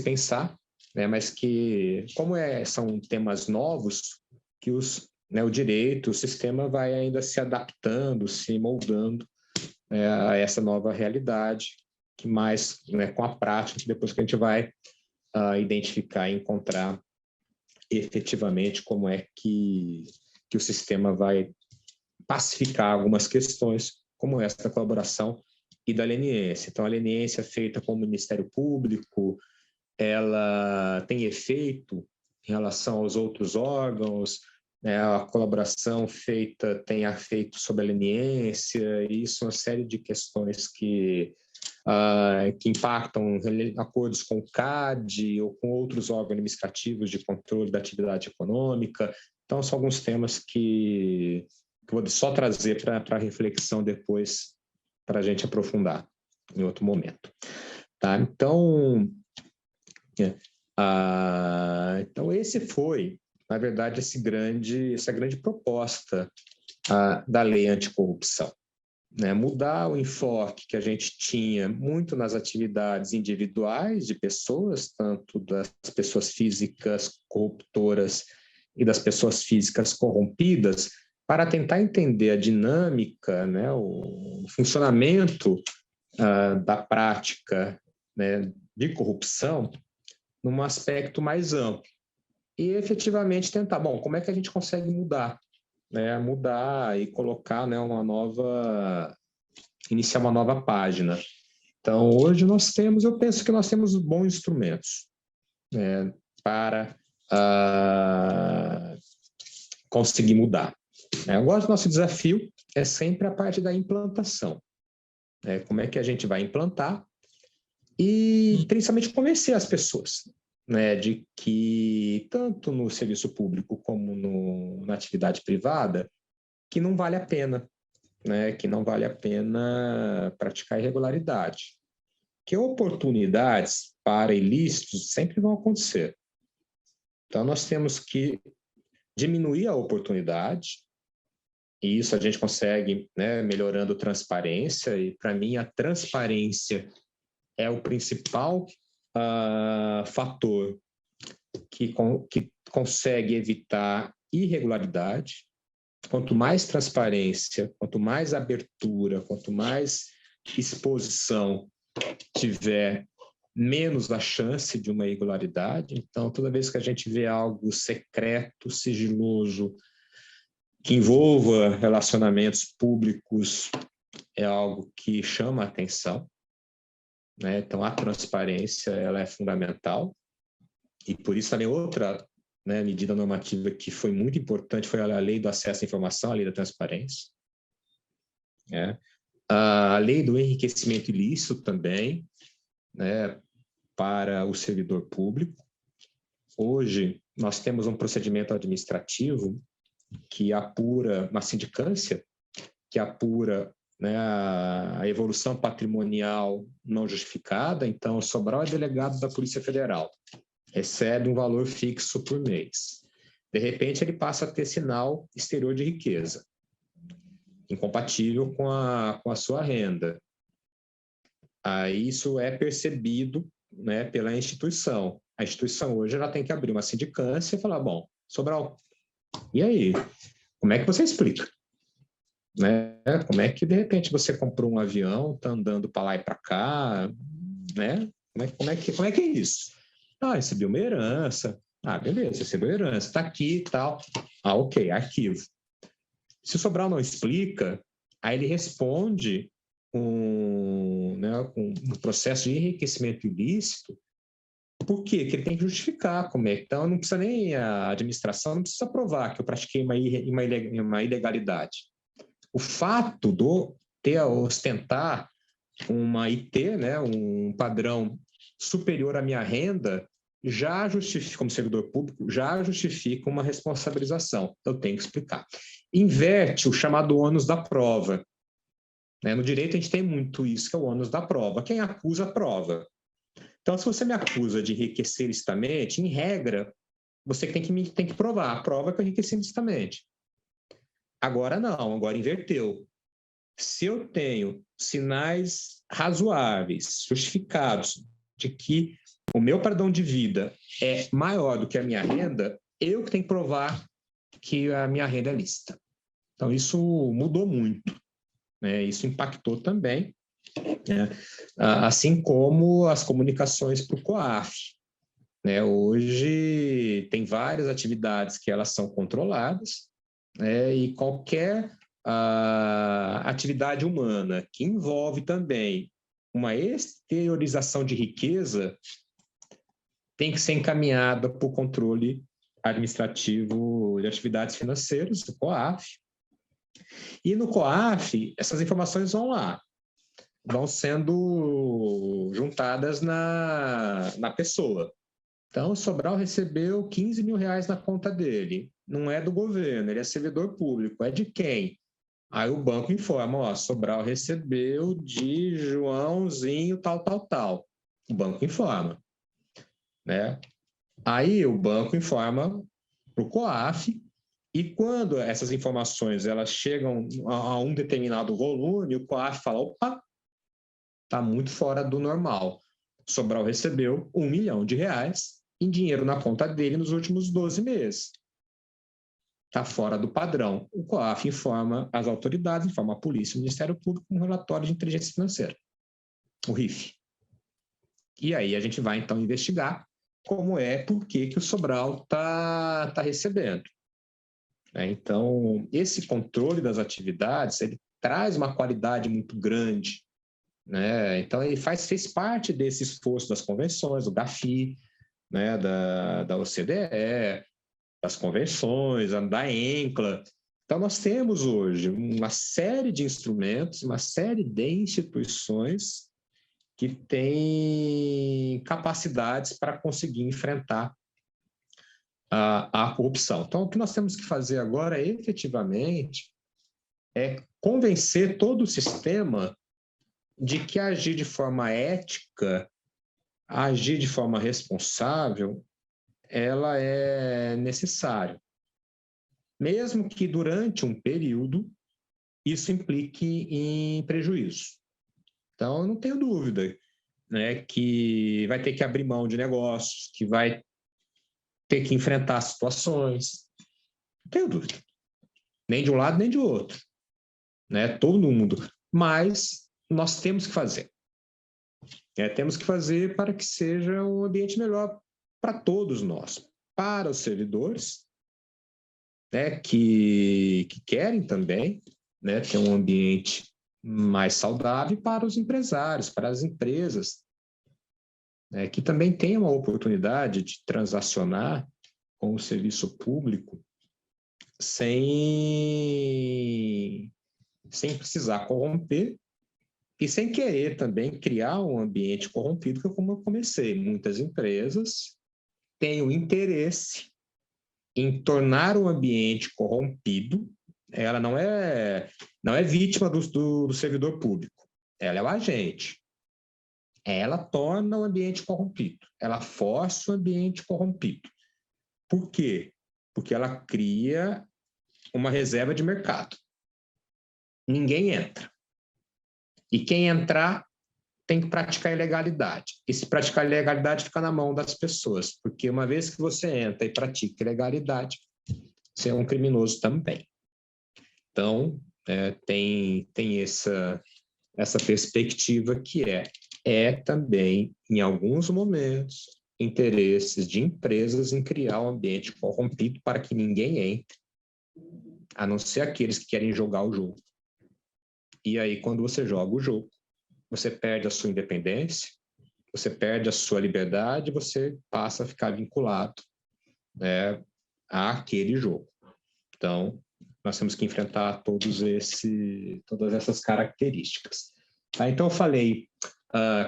pensar, né, mas que, como são temas novos, que o direito, o sistema vai ainda se adaptando, se moldando a essa nova realidade, que mais, né, com a prática, depois que a gente vai identificar e encontrar efetivamente como é que o sistema vai pacificar algumas questões, como essa da colaboração e da leniência. Então, a leniência feita com o Ministério Público, ela tem efeito em relação aos outros órgãos, né? A colaboração feita tem efeito sobre a leniência, e isso é uma série de questões que impactam acordos com o CAD ou com outros órgãos administrativos de controle da atividade econômica. Então, são alguns temas que que eu vou só trazer para reflexão depois, para a gente aprofundar em outro momento. Tá? Então, então, esse foi, na verdade, essa grande proposta da lei anticorrupção. Né? Mudar o enfoque que a gente tinha muito nas atividades individuais de pessoas, tanto das pessoas físicas corruptoras e das pessoas físicas corrompidas, para tentar entender a dinâmica, né, o funcionamento da prática, né, de corrupção num aspecto mais amplo. E efetivamente tentar, bom, como é que a gente consegue mudar? Né, mudar e colocar, né, iniciar uma nova página. Então, hoje eu penso que nós temos bons instrumentos, né, para conseguir mudar. Agora, o nosso desafio é sempre a parte da implantação. Né, como é que a gente vai implantar e, principalmente, convencer as pessoas, né, de que, tanto no serviço público como na atividade privada, que não vale a pena, né, que não vale a pena praticar irregularidade. Que oportunidades para ilícitos sempre vão acontecer. Então, nós temos que diminuir a oportunidade, e isso a gente consegue, né, melhorando transparência, e para mim a transparência é o principal fator que consegue evitar irregularidade. Quanto mais transparência, quanto mais abertura, quanto mais exposição tiver, menos a chance de uma irregularidade. Então, toda vez que a gente vê algo secreto, sigiloso, que envolva relacionamentos públicos, é algo que chama a atenção. Né? Então, a transparência ela é fundamental. E por isso também outra, né, medida normativa que foi muito importante foi a lei do acesso à informação, a lei da transparência. Né? A lei do enriquecimento ilícito também, né, para o servidor público. Hoje, nós temos um procedimento administrativo que apura, uma sindicância, que apura, né, a evolução patrimonial não justificada. Então, o Sobral é delegado da Polícia Federal, recebe um valor fixo por mês. De repente, ele passa a ter sinal exterior de riqueza, incompatível com a sua renda. Aí isso é percebido, né, pela instituição. A instituição hoje ela tem que abrir uma sindicância e falar, bom, Sobral, e aí? Como é que você explica? Né? Como é que, de repente, você comprou um avião, está andando para lá e para cá? Né? Como é que é isso? Recebi uma herança. Beleza, recebeu herança, está aqui e tal. Ok, arquivo. Se o Sobral não explica, aí ele responde um processo de enriquecimento ilícito. Por quê? Porque ele tem que justificar como é. Então, não precisa nem a administração, não precisa provar que eu pratiquei uma ilegalidade. O fato de ostentar uma IT, né, um padrão superior à minha renda, já justifica, como servidor público, já justifica uma responsabilização. Eu tenho que explicar. Inverte o chamado ônus da prova. Né? No direito, a gente tem muito isso, que é o ônus da prova. Quem acusa, prova. Então, se você me acusa de enriquecer ilicitamente, em regra, você tem que provar. A prova é que eu enriqueci ilicitamente. Agora não, agora inverteu. Se eu tenho sinais razoáveis, justificados, de que o meu padrão de vida é maior do que a minha renda, eu que tenho que provar que a minha renda é lícita. Então, isso mudou muito. Né? Isso impactou também, né? Assim como as comunicações para o COAF. Né? Hoje, tem várias atividades que elas são controladas, né? E qualquer atividade humana que envolve também uma exteriorização de riqueza tem que ser encaminhada para o controle administrativo de atividades financeiras, o COAF. E no COAF, essas informações vão lá, vão sendo juntadas na pessoa. Então, o Sobral recebeu 15 mil reais na conta dele. Não é do governo, ele é servidor público. É de quem? Aí o banco informa, ó, Sobral recebeu de Joãozinho tal, tal, tal. O banco informa, né? Aí o banco informa para o COAF, e quando essas informações elas chegam a um determinado volume, o COAF fala, opa, está muito fora do normal. Sobral recebeu R$1 milhão em dinheiro na conta dele nos últimos 12 meses. Está fora do padrão. O COAF informa as autoridades, informa a polícia, o Ministério Público, um relatório de inteligência financeira, o RIF. E aí a gente vai, então, investigar como por que o Sobral está recebendo. Então, esse controle das atividades, ele traz uma qualidade muito grande, né? Então, ele fez parte desse esforço das convenções, do GAFI, né? da OCDE, das convenções, da ENCLA. Então, nós temos hoje uma série de instrumentos, uma série de instituições que têm capacidades para conseguir enfrentar a corrupção. Então, o que nós temos que fazer agora, efetivamente, é convencer todo o sistema de que agir de forma ética, agir de forma responsável, ela é necessário. Mesmo que durante um período isso implique em prejuízo. Então, eu não tenho dúvida, né, que vai ter que abrir mão de negócios, que vai ter que enfrentar situações. Não tenho dúvida. Nem de um lado, nem de outro. Né? Todo mundo. Mas nós temos que fazer. Temos que fazer para que seja um ambiente melhor para todos nós. Para os servidores, né, que querem também, né, ter um ambiente mais saudável, para os empresários, para as empresas, né, que também têm uma oportunidade de transacionar com o serviço público sem precisar corromper e sem querer também criar um ambiente corrompido, que como eu comecei, muitas empresas têm o interesse em tornar o ambiente corrompido. Ela não é vítima do servidor público, ela é o agente. Ela torna o ambiente corrompido, ela força o ambiente corrompido. Por quê? Porque ela cria uma reserva de mercado. Ninguém entra. E quem entrar tem que praticar ilegalidade. E se praticar ilegalidade, fica na mão das pessoas. Porque uma vez que você entra e pratica ilegalidade, você é um criminoso também. Então, tem essa perspectiva que também, em alguns momentos, interesses de empresas em criar um ambiente corrompido para que ninguém entre, a não ser aqueles que querem jogar o jogo. E aí, quando você joga o jogo, você perde a sua independência, você perde a sua liberdade, você passa a ficar vinculado, né, àquele jogo. Então, nós temos que enfrentar todas essas características. Tá? Então, eu falei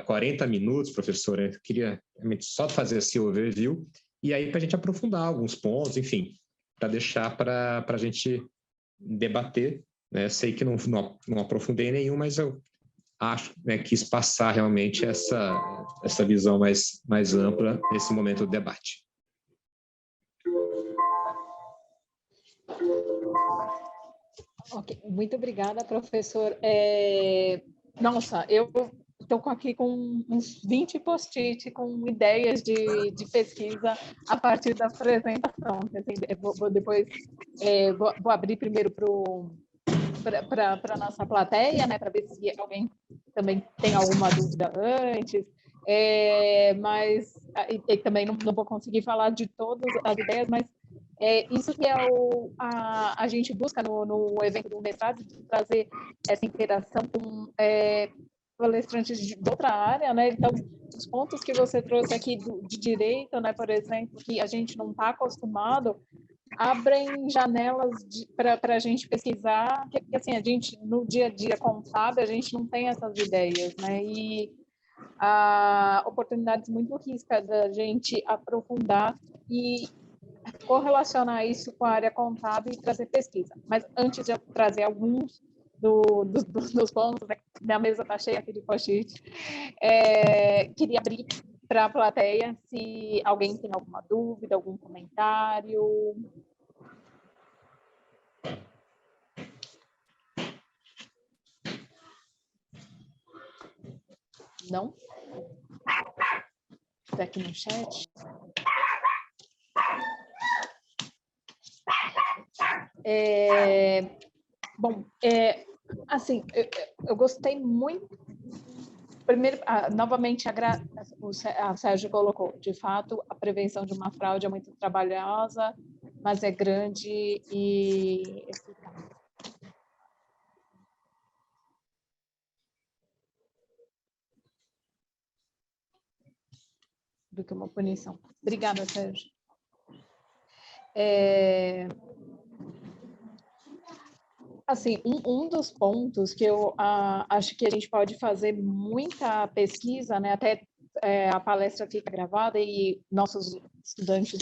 40 minutos, professor, eu queria só fazer esse overview, e aí para a gente aprofundar alguns pontos, enfim, para deixar para a gente debater. Né? Sei que não aprofundei nenhum, mas eu acho, né, quis passar realmente essa visão mais ampla nesse momento do debate. Ok, muito obrigada, professor. Nossa, eu estou aqui com uns 20 post-it com ideias de pesquisa a partir da apresentação. Vou depois vou abrir primeiro para a nossa plateia, né, para ver se alguém também tem alguma dúvida antes. Mas também não vou conseguir falar de todas as ideias, mas isso que a gente busca no evento do mestrado, de trazer essa interação com palestrantes de outra área, né? Então, os pontos que você trouxe aqui de direito, né, por exemplo, que a gente não está acostumado, abrem janelas para a gente pesquisar, que assim, a gente, no dia a dia contábil, a gente não tem essas ideias, né? E oportunidades muito ricas da gente aprofundar e correlacionar isso com a área contábil e trazer pesquisa. Mas antes de eu trazer alguns dos pontos, né, minha mesa está cheia aqui de post-it, queria abrir para a plateia se alguém tem alguma dúvida, algum comentário. Não? Está aqui no chat. Bom, assim, eu gostei muito. Primeiro, novamente, o Sérgio colocou, de fato, a prevenção de uma fraude é muito trabalhosa, mas é grande e eficaz. Do que uma punição. Obrigada, Sérgio. Assim, um dos pontos que eu acho que a gente pode fazer muita pesquisa, né? Até a palestra fica gravada e nossos estudantes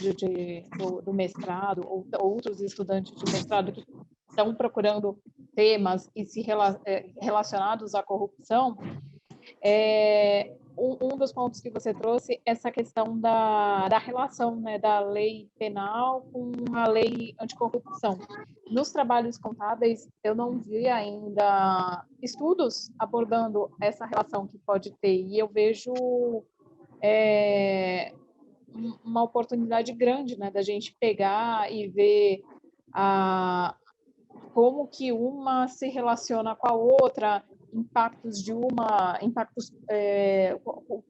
do mestrado ou outros estudantes de mestrado que estão procurando temas e relacionados à corrupção, um dos pontos que você trouxe, essa questão da relação, né, da lei penal com a lei anticorrupção. Nos trabalhos contábeis, eu não vi ainda estudos abordando essa relação que pode ter, e eu vejo uma oportunidade grande, né, da gente pegar e ver como que uma se relaciona com a outra, o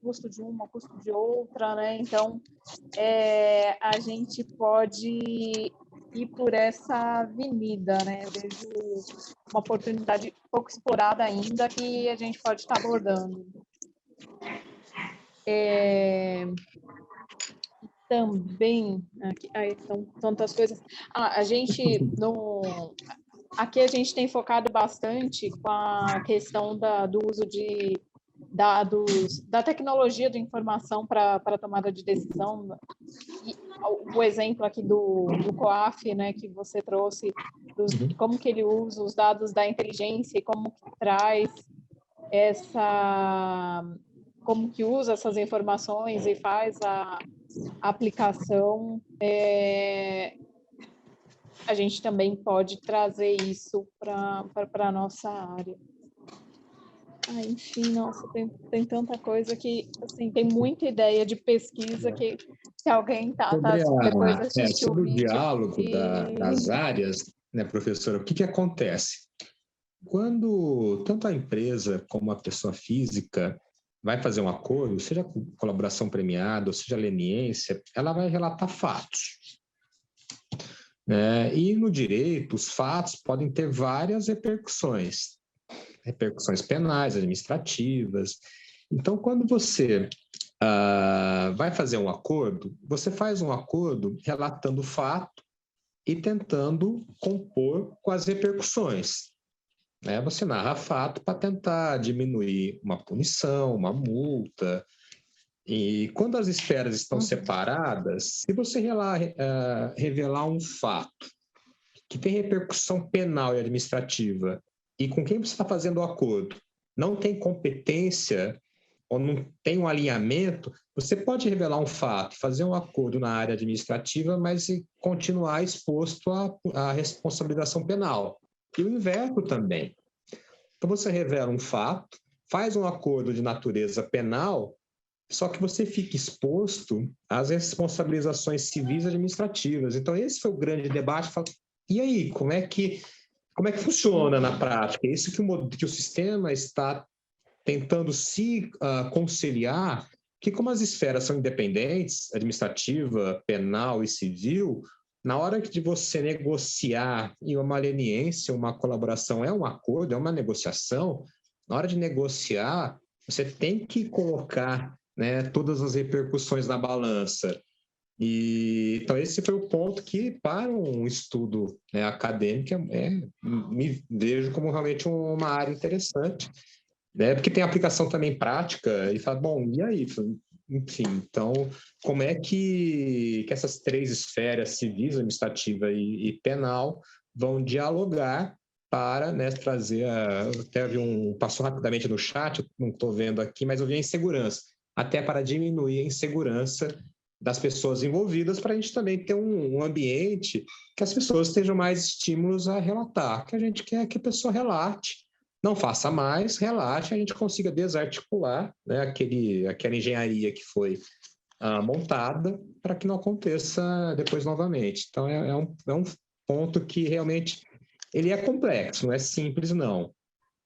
custo de uma, o custo de outra, né? Então, a gente pode ir por essa avenida, né? Eu vejo uma oportunidade pouco explorada ainda que a gente pode estar abordando. Também, são tantas coisas. A gente, aqui a gente tem focado bastante com a questão do uso de dados, da tecnologia de informação para tomada de decisão. E o exemplo aqui do COAF, né, que você trouxe, como que ele usa os dados da inteligência e como que traz como que usa essas informações e faz a aplicação, a gente também pode trazer isso para a nossa área. Enfim, nossa, tem tanta coisa que, assim, tem muita ideia de pesquisa que se alguém depois assistir sobre o vídeo... o diálogo das áreas, né, professora, o que acontece? Quando tanto a empresa como a pessoa física vai fazer um acordo, seja colaboração premiada, ou seja leniência, ela vai relatar fatos. E no direito, os fatos podem ter várias repercussões penais, administrativas. Então, quando você vai fazer um acordo, você faz um acordo relatando o fato e tentando compor com as repercussões. Você narra fato para tentar diminuir uma punição, uma multa. E quando as esferas estão separadas, se você revelar um fato que tem repercussão penal e administrativa e com quem você está fazendo o acordo não tem competência ou não tem um alinhamento, você pode revelar um fato, fazer um acordo na área administrativa, mas continuar exposto à responsabilização penal. E o inverso também. Então, você revela um fato, faz um acordo de natureza penal, só que você fica exposto às responsabilizações civis e administrativas. Então, esse foi o grande debate. E aí, como é que funciona na prática? É isso que o sistema está tentando se conciliar, que como as esferas são independentes, administrativa, penal e civil, na hora de você negociar em uma leniência, uma colaboração é um acordo, é uma negociação, na hora de negociar, você tem que colocar, né, todas as repercussões na balança. Então, esse foi o ponto que, para um estudo, né, acadêmico, me vejo como realmente uma área interessante. né? Porque tem aplicação também prática, e fala, bom, e aí? Enfim, então, como é que essas três esferas, civis, administrativa e penal, vão dialogar para, né, trazer até passou rapidamente no chat, não estou vendo aqui, mas eu vi a insegurança, até para diminuir a insegurança das pessoas envolvidas, para a gente também ter um ambiente que as pessoas tenham mais estímulos a relatar, que a gente quer que a pessoa relate, não faça mais, relate, a gente consiga desarticular, né, aquela engenharia que foi montada para que não aconteça depois novamente. Então, é um ponto que realmente ele é complexo, não é simples, não,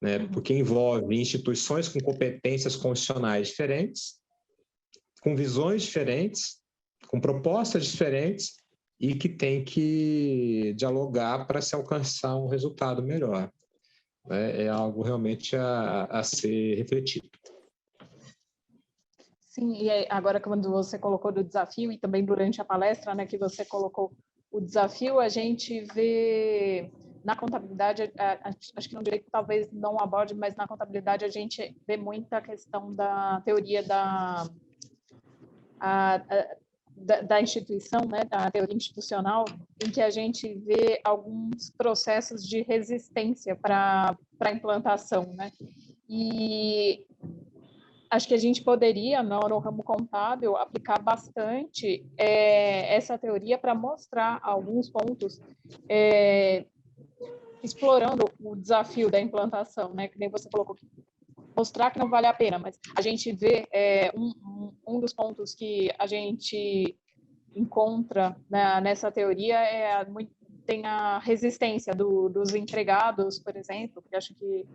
né, porque envolve instituições com competências constitucionais diferentes, com visões diferentes, com propostas diferentes e que tem que dialogar para se alcançar um resultado melhor. É algo realmente a ser refletido. Sim, e agora quando você colocou do desafio, e também durante a palestra, né, que você colocou o desafio, a gente vê na contabilidade, acho que no direito talvez não aborde, mas na contabilidade a gente vê muita questão da teoria da instituição, né, da teoria institucional, em que a gente vê alguns processos de resistência para a implantação, né? E acho que a gente poderia, no ramo contábil, aplicar bastante essa teoria para mostrar alguns pontos, explorando o desafio da implantação, né? Que nem você colocou, mostrar que não vale a pena, mas a gente vê um dos pontos que a gente encontra, né, nessa teoria tem a resistência dos empregados, por exemplo, que acho que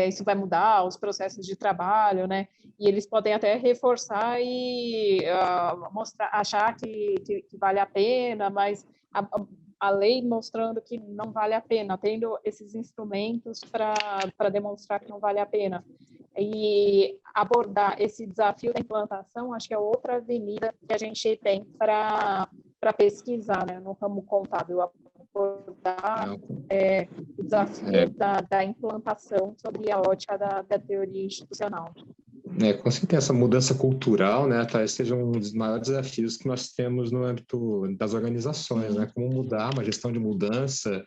isso vai mudar os processos de trabalho, né? E eles podem até reforçar e mostrar, achar que vale a pena, mas a lei mostrando que não vale a pena, tendo esses instrumentos para demonstrar que não vale a pena. E abordar esse desafio da implantação, acho que é outra avenida que a gente tem para pesquisar, né, no ramo contábil, abordar o desafio da implantação sobre a ótica da teoria institucional. Com certeza, essa mudança cultural, né, talvez seja um dos maiores desafios que nós temos no âmbito das organizações, né, como mudar uma gestão de mudança,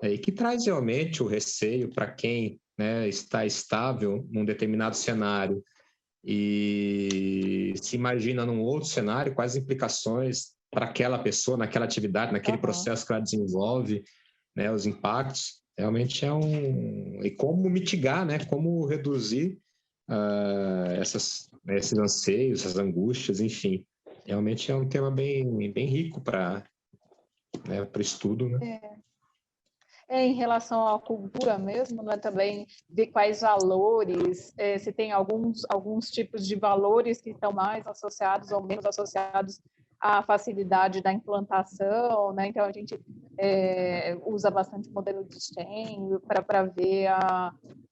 e que traz realmente o receio para quem, né, está estável num determinado cenário e se imagina num outro cenário, quais as implicações para aquela pessoa, naquela atividade, naquele processo que ela desenvolve, né, os impactos, realmente e como mitigar, né, como reduzir esses anseios, essas angústias, enfim. Realmente é um tema bem, bem rico para estudo, né? Em relação à cultura mesmo, né, também ver quais valores, se tem alguns tipos de valores que estão mais associados ou menos associados à facilidade da implantação, né? Então a gente usa bastante o modelo de STEM para ver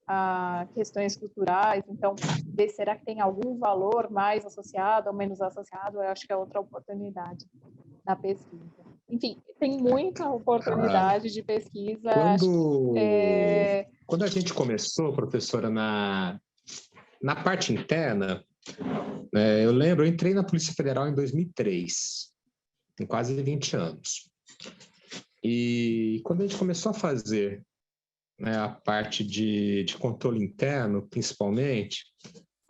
a questões culturais. Então, ver será que tem algum valor mais associado ou menos associado, eu acho que é outra oportunidade da pesquisa. Enfim, tem muita oportunidade de pesquisa. Quando a gente começou, professora, na parte interna, eu lembro, eu entrei na Polícia Federal em 2003, tem quase 20 anos. E quando a gente começou a fazer, né, a parte de controle interno, principalmente,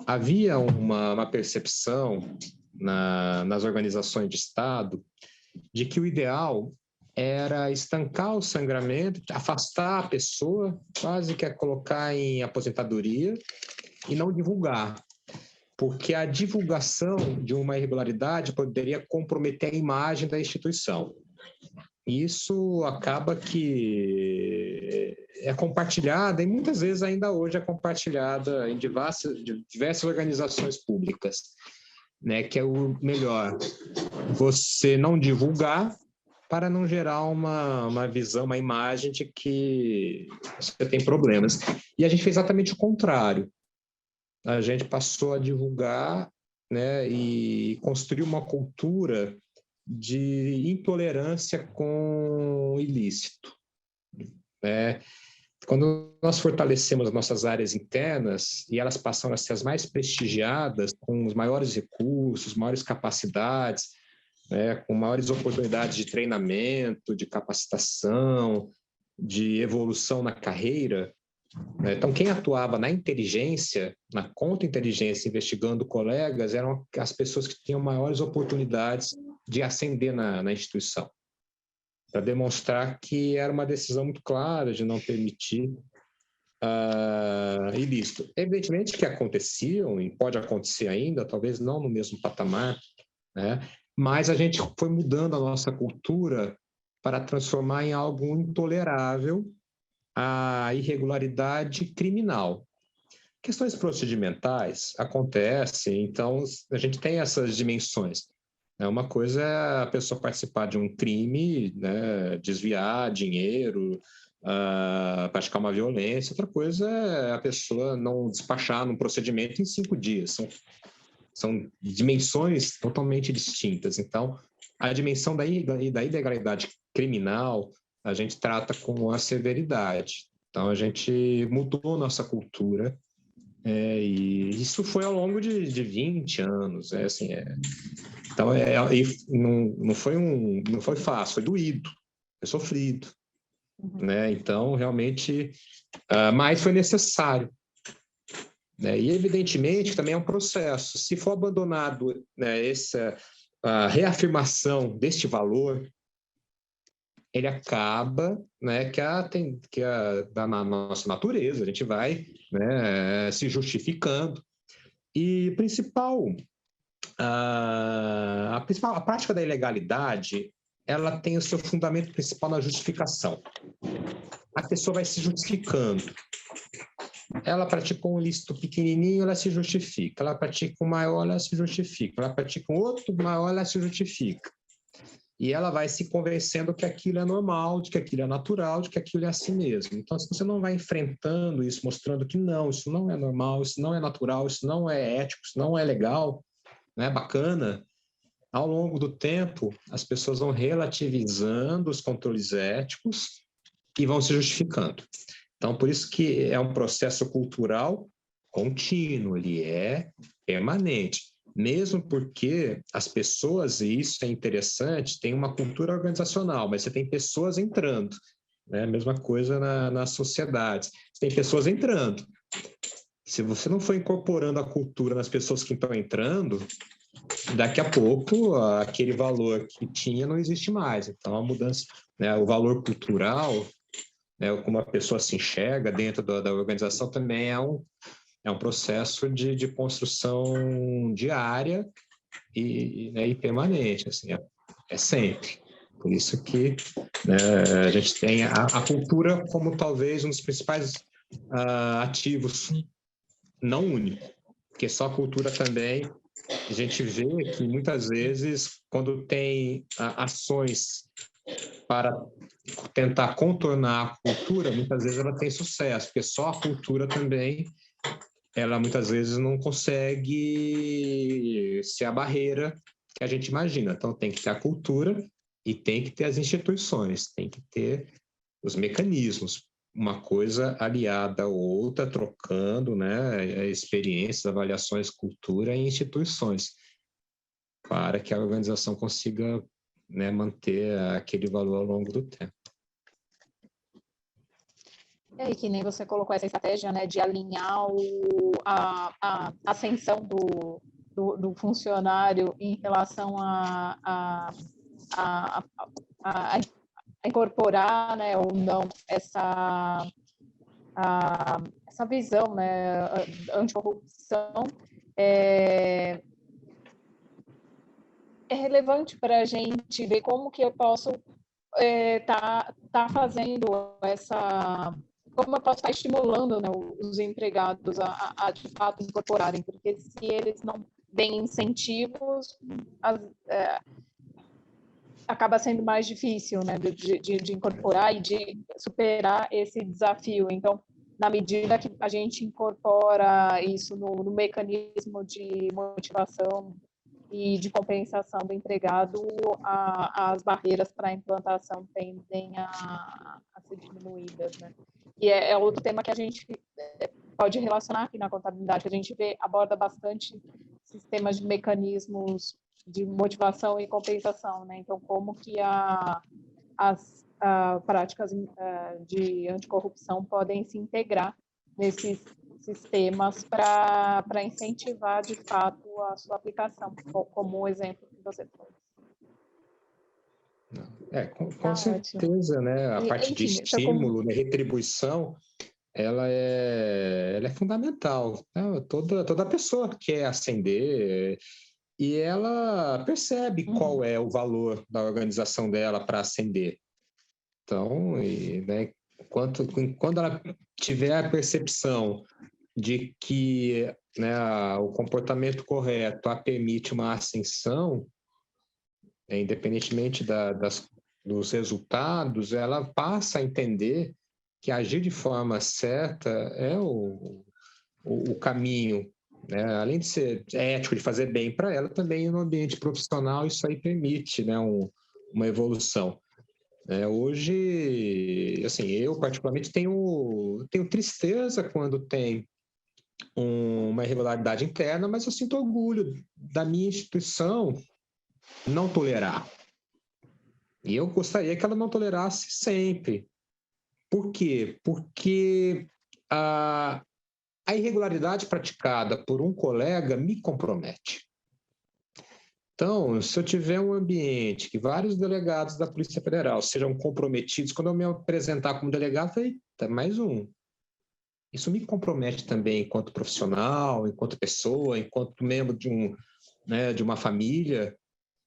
havia uma percepção nas organizações de Estado de que o ideal era estancar o sangramento, afastar a pessoa, quase que colocar em aposentadoria e não divulgar, porque a divulgação de uma irregularidade poderia comprometer a imagem da instituição. Isso acaba que é compartilhada, e muitas vezes ainda hoje é compartilhada em diversas organizações públicas, né, que é o melhor, você não divulgar para não gerar uma visão, uma imagem de que você tem problemas. E a gente fez exatamente o contrário. A gente passou a divulgar, né, e construir uma cultura de intolerância com o ilícito. quando nós fortalecemos as nossas áreas internas e elas passam a ser as mais prestigiadas, com os maiores recursos, maiores capacidades, né, com maiores oportunidades de treinamento, de capacitação, de evolução na carreira, né? Então, quem atuava na inteligência, na contra-inteligência, investigando colegas, eram as pessoas que tinham maiores oportunidades de ascender na instituição, para demonstrar que era uma decisão muito clara de não permitir ilícito. Evidentemente que aconteciam, e pode acontecer ainda, talvez não no mesmo patamar, né? Mas a gente foi mudando a nossa cultura para transformar em algo intolerável a irregularidade criminal. Questões procedimentais acontecem, então a gente tem essas dimensões. Uma coisa é a pessoa participar de um crime, né, desviar dinheiro, praticar uma violência. Outra coisa é a pessoa não despachar num procedimento em 5 dias. São dimensões totalmente distintas. Então, a dimensão da ilegalidade criminal a gente trata com a severidade. Então, a gente mudou nossa cultura, e isso foi ao longo de 20 anos. Então, não foi fácil, foi doído, foi sofrido. Né? Então, realmente, mas foi necessário. Né? E, evidentemente, também é um processo. Se for abandonado, né, a reafirmação deste valor, ele acaba, né, na nossa natureza, a gente vai, né, se justificando. E a prática da ilegalidade, ela tem o seu fundamento principal na justificação. A pessoa vai se justificando. Ela praticou um ilícito pequenininho, ela se justifica. Ela pratica um maior, ela se justifica. Ela pratica um outro maior, ela se justifica. E ela vai se convencendo que aquilo é normal, de que aquilo é natural, de que aquilo é assim mesmo. Então, se você não vai enfrentando isso, mostrando que não, isso não é normal, isso não é natural, isso não é ético, isso não é legal, não é bacana, ao longo do tempo, as pessoas vão relativizando os controles éticos e vão se justificando. Então, por isso que é um processo cultural contínuo, ele é permanente. Mesmo porque as pessoas, e isso é interessante, tem uma cultura organizacional, mas você tem pessoas entrando, né? Mesma coisa na sociedade. Você tem pessoas entrando. Se você não for incorporando a cultura nas pessoas que estão entrando, daqui a pouco aquele valor que tinha não existe mais. Então, a mudança, né, o valor cultural, né, como a pessoa se enxerga dentro da organização, também é um processo de construção diária e permanente, assim, é sempre. Por isso que, né, a gente tem a cultura como talvez um dos principais ativos, não único, porque só a cultura também, a gente vê que muitas vezes, quando tem ações para tentar contornar a cultura, muitas vezes ela tem sucesso, porque só a cultura também, ela muitas vezes não consegue ser a barreira que a gente imagina. Então, tem que ter a cultura e tem que ter as instituições, tem que ter os mecanismos, uma coisa aliada à outra, trocando, né, experiências, avaliações, cultura e instituições, para que a organização consiga, né, manter aquele valor ao longo do tempo. E que nem você colocou essa estratégia, né, de alinhar a ascensão do funcionário em relação a incorporar, né, ou não essa visão, né, anticorrupção é relevante para a gente ver como que eu posso tá fazendo como eu posso estar estimulando, né, os empregados a de fato incorporarem, porque se eles não têm incentivos, acaba sendo mais difícil, né, de incorporar e de superar esse desafio. Então, na medida que a gente incorpora isso no mecanismo de motivação e de compensação do empregado, as barreiras para a implantação tendem a ser diminuídas, né? E é outro tema que a gente pode relacionar aqui na contabilidade, que a gente aborda bastante sistemas de mecanismos de motivação e compensação, né? Então, como que as práticas de anticorrupção podem se integrar nesses sistemas para incentivar, de fato, a sua aplicação, como o exemplo que você trouxe. Com certeza, né? A parte de estímulo, né? Retribuição, ela é fundamental, né? Toda pessoa quer ascender e ela percebe qual é o valor da organização dela para ascender. Então, né, quando ela tiver a percepção de que, né, o comportamento correto a permite uma ascensão, independentemente dos resultados, ela passa a entender que agir de forma certa é o caminho, né? Além de ser ético, de fazer bem para ela, também no ambiente profissional isso aí permite, né, uma evolução. Hoje, assim, eu particularmente tenho tristeza quando tem uma irregularidade interna, mas eu sinto orgulho da minha instituição não tolerar. E eu gostaria que ela não tolerasse sempre. Por quê? Porque a irregularidade praticada por um colega me compromete. Então, se eu tiver um ambiente que vários delegados da Polícia Federal sejam comprometidos, quando eu me apresentar como delegado, eita, mais um. Isso me compromete também enquanto profissional, enquanto pessoa, enquanto membro de uma família.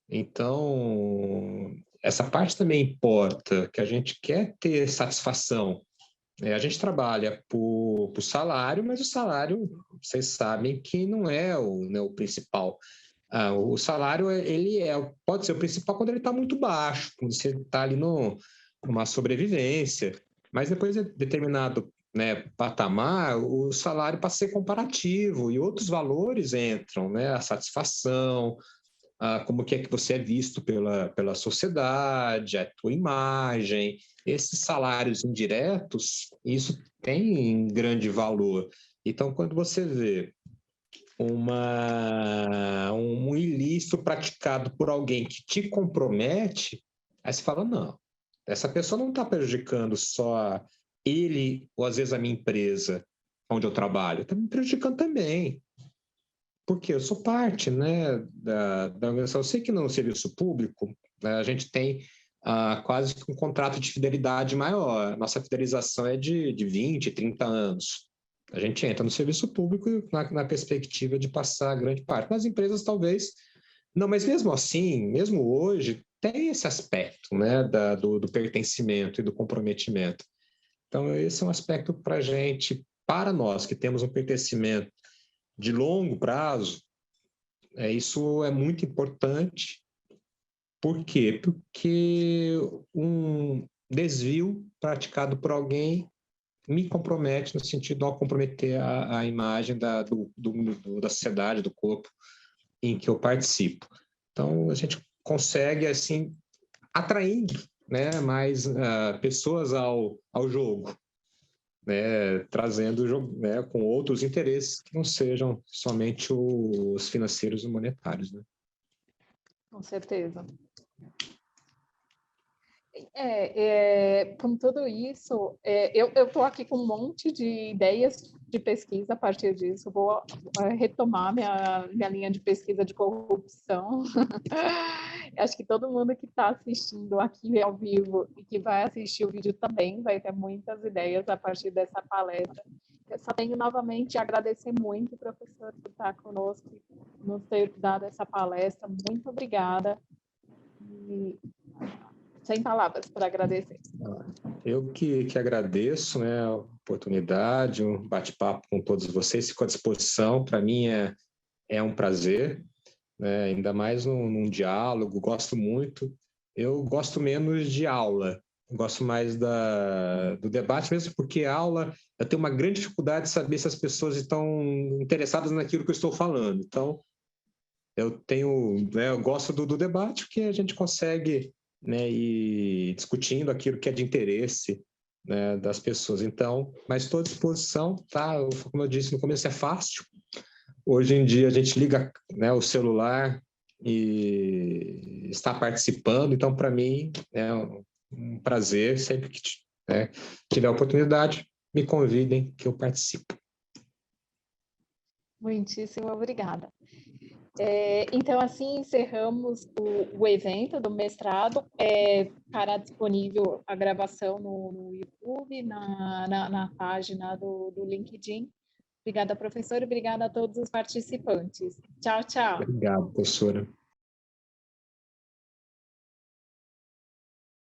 Então, essa parte também importa, que a gente quer ter satisfação. A gente trabalha por salário, mas o salário, vocês sabem que não é o principal. O salário pode ser o principal quando ele está muito baixo, quando você está ali numa sobrevivência, mas depois de determinado, né, patamar, o salário passa a ser comparativo e outros valores entram, né, a satisfação, como que é que você é visto pela sociedade, a tua imagem, esses salários indiretos, isso tem grande valor. Então, quando você vê um ilícito praticado por alguém que te compromete, aí você fala, não, essa pessoa não está prejudicando só ele ou às vezes a minha empresa onde eu trabalho, está me prejudicando também. Porque eu sou parte, né, da organização. Eu sei que no serviço público, né, a gente tem quase que um contrato de fidelidade maior. Nossa fidelização é de 20, 30 anos. A gente entra no serviço público na perspectiva de passar grande parte. Nas empresas, talvez, não, mas mesmo assim, mesmo hoje, tem esse aspecto, né, do pertencimento e do comprometimento. Então, esse é um aspecto para a gente, para nós que temos um pertencimento de longo prazo, isso é muito importante. Por quê? Porque um desvio praticado por alguém me compromete no sentido de comprometer a imagem da sociedade, do corpo em que eu participo. Então, a gente consegue, assim, atraindo, né, mais pessoas ao jogo, né, trazendo o jogo, né, com outros interesses que não sejam somente os financeiros e monetários, né? Com certeza. Com tudo isso, eu estou aqui com um monte de ideias de pesquisa a partir disso. Vou retomar minha linha de pesquisa de corrupção. Acho que todo mundo que está assistindo aqui ao vivo e que vai assistir o vídeo também vai ter muitas ideias a partir dessa palestra. Eu só tenho novamente a agradecer muito, professor, por estar conosco, nos ter dado essa palestra. Muito obrigada. E sem palavras para agradecer. Eu que agradeço, né, a oportunidade, um bate-papo com todos vocês, fico à disposição. Para mim é um prazer, né, ainda mais num diálogo, gosto muito. Eu gosto menos de aula, gosto mais do debate, mesmo porque aula, eu tenho uma grande dificuldade de saber se as pessoas estão interessadas naquilo que eu estou falando. Então, eu gosto do debate, porque a gente consegue, né, ir discutindo aquilo que é de interesse, né, das pessoas. Então, mas estou à disposição, tá? Como eu disse no começo, é fácil. Hoje em dia a gente liga, né, o celular e está participando, então para mim é um prazer, sempre que né, tiver oportunidade, me convidem que eu participo. Muitíssimo obrigada. Então, assim, encerramos o evento do mestrado. Estará disponível a gravação no YouTube, na página do LinkedIn. Obrigada, professor, e obrigada a todos os participantes. Tchau, tchau. Obrigado, professora.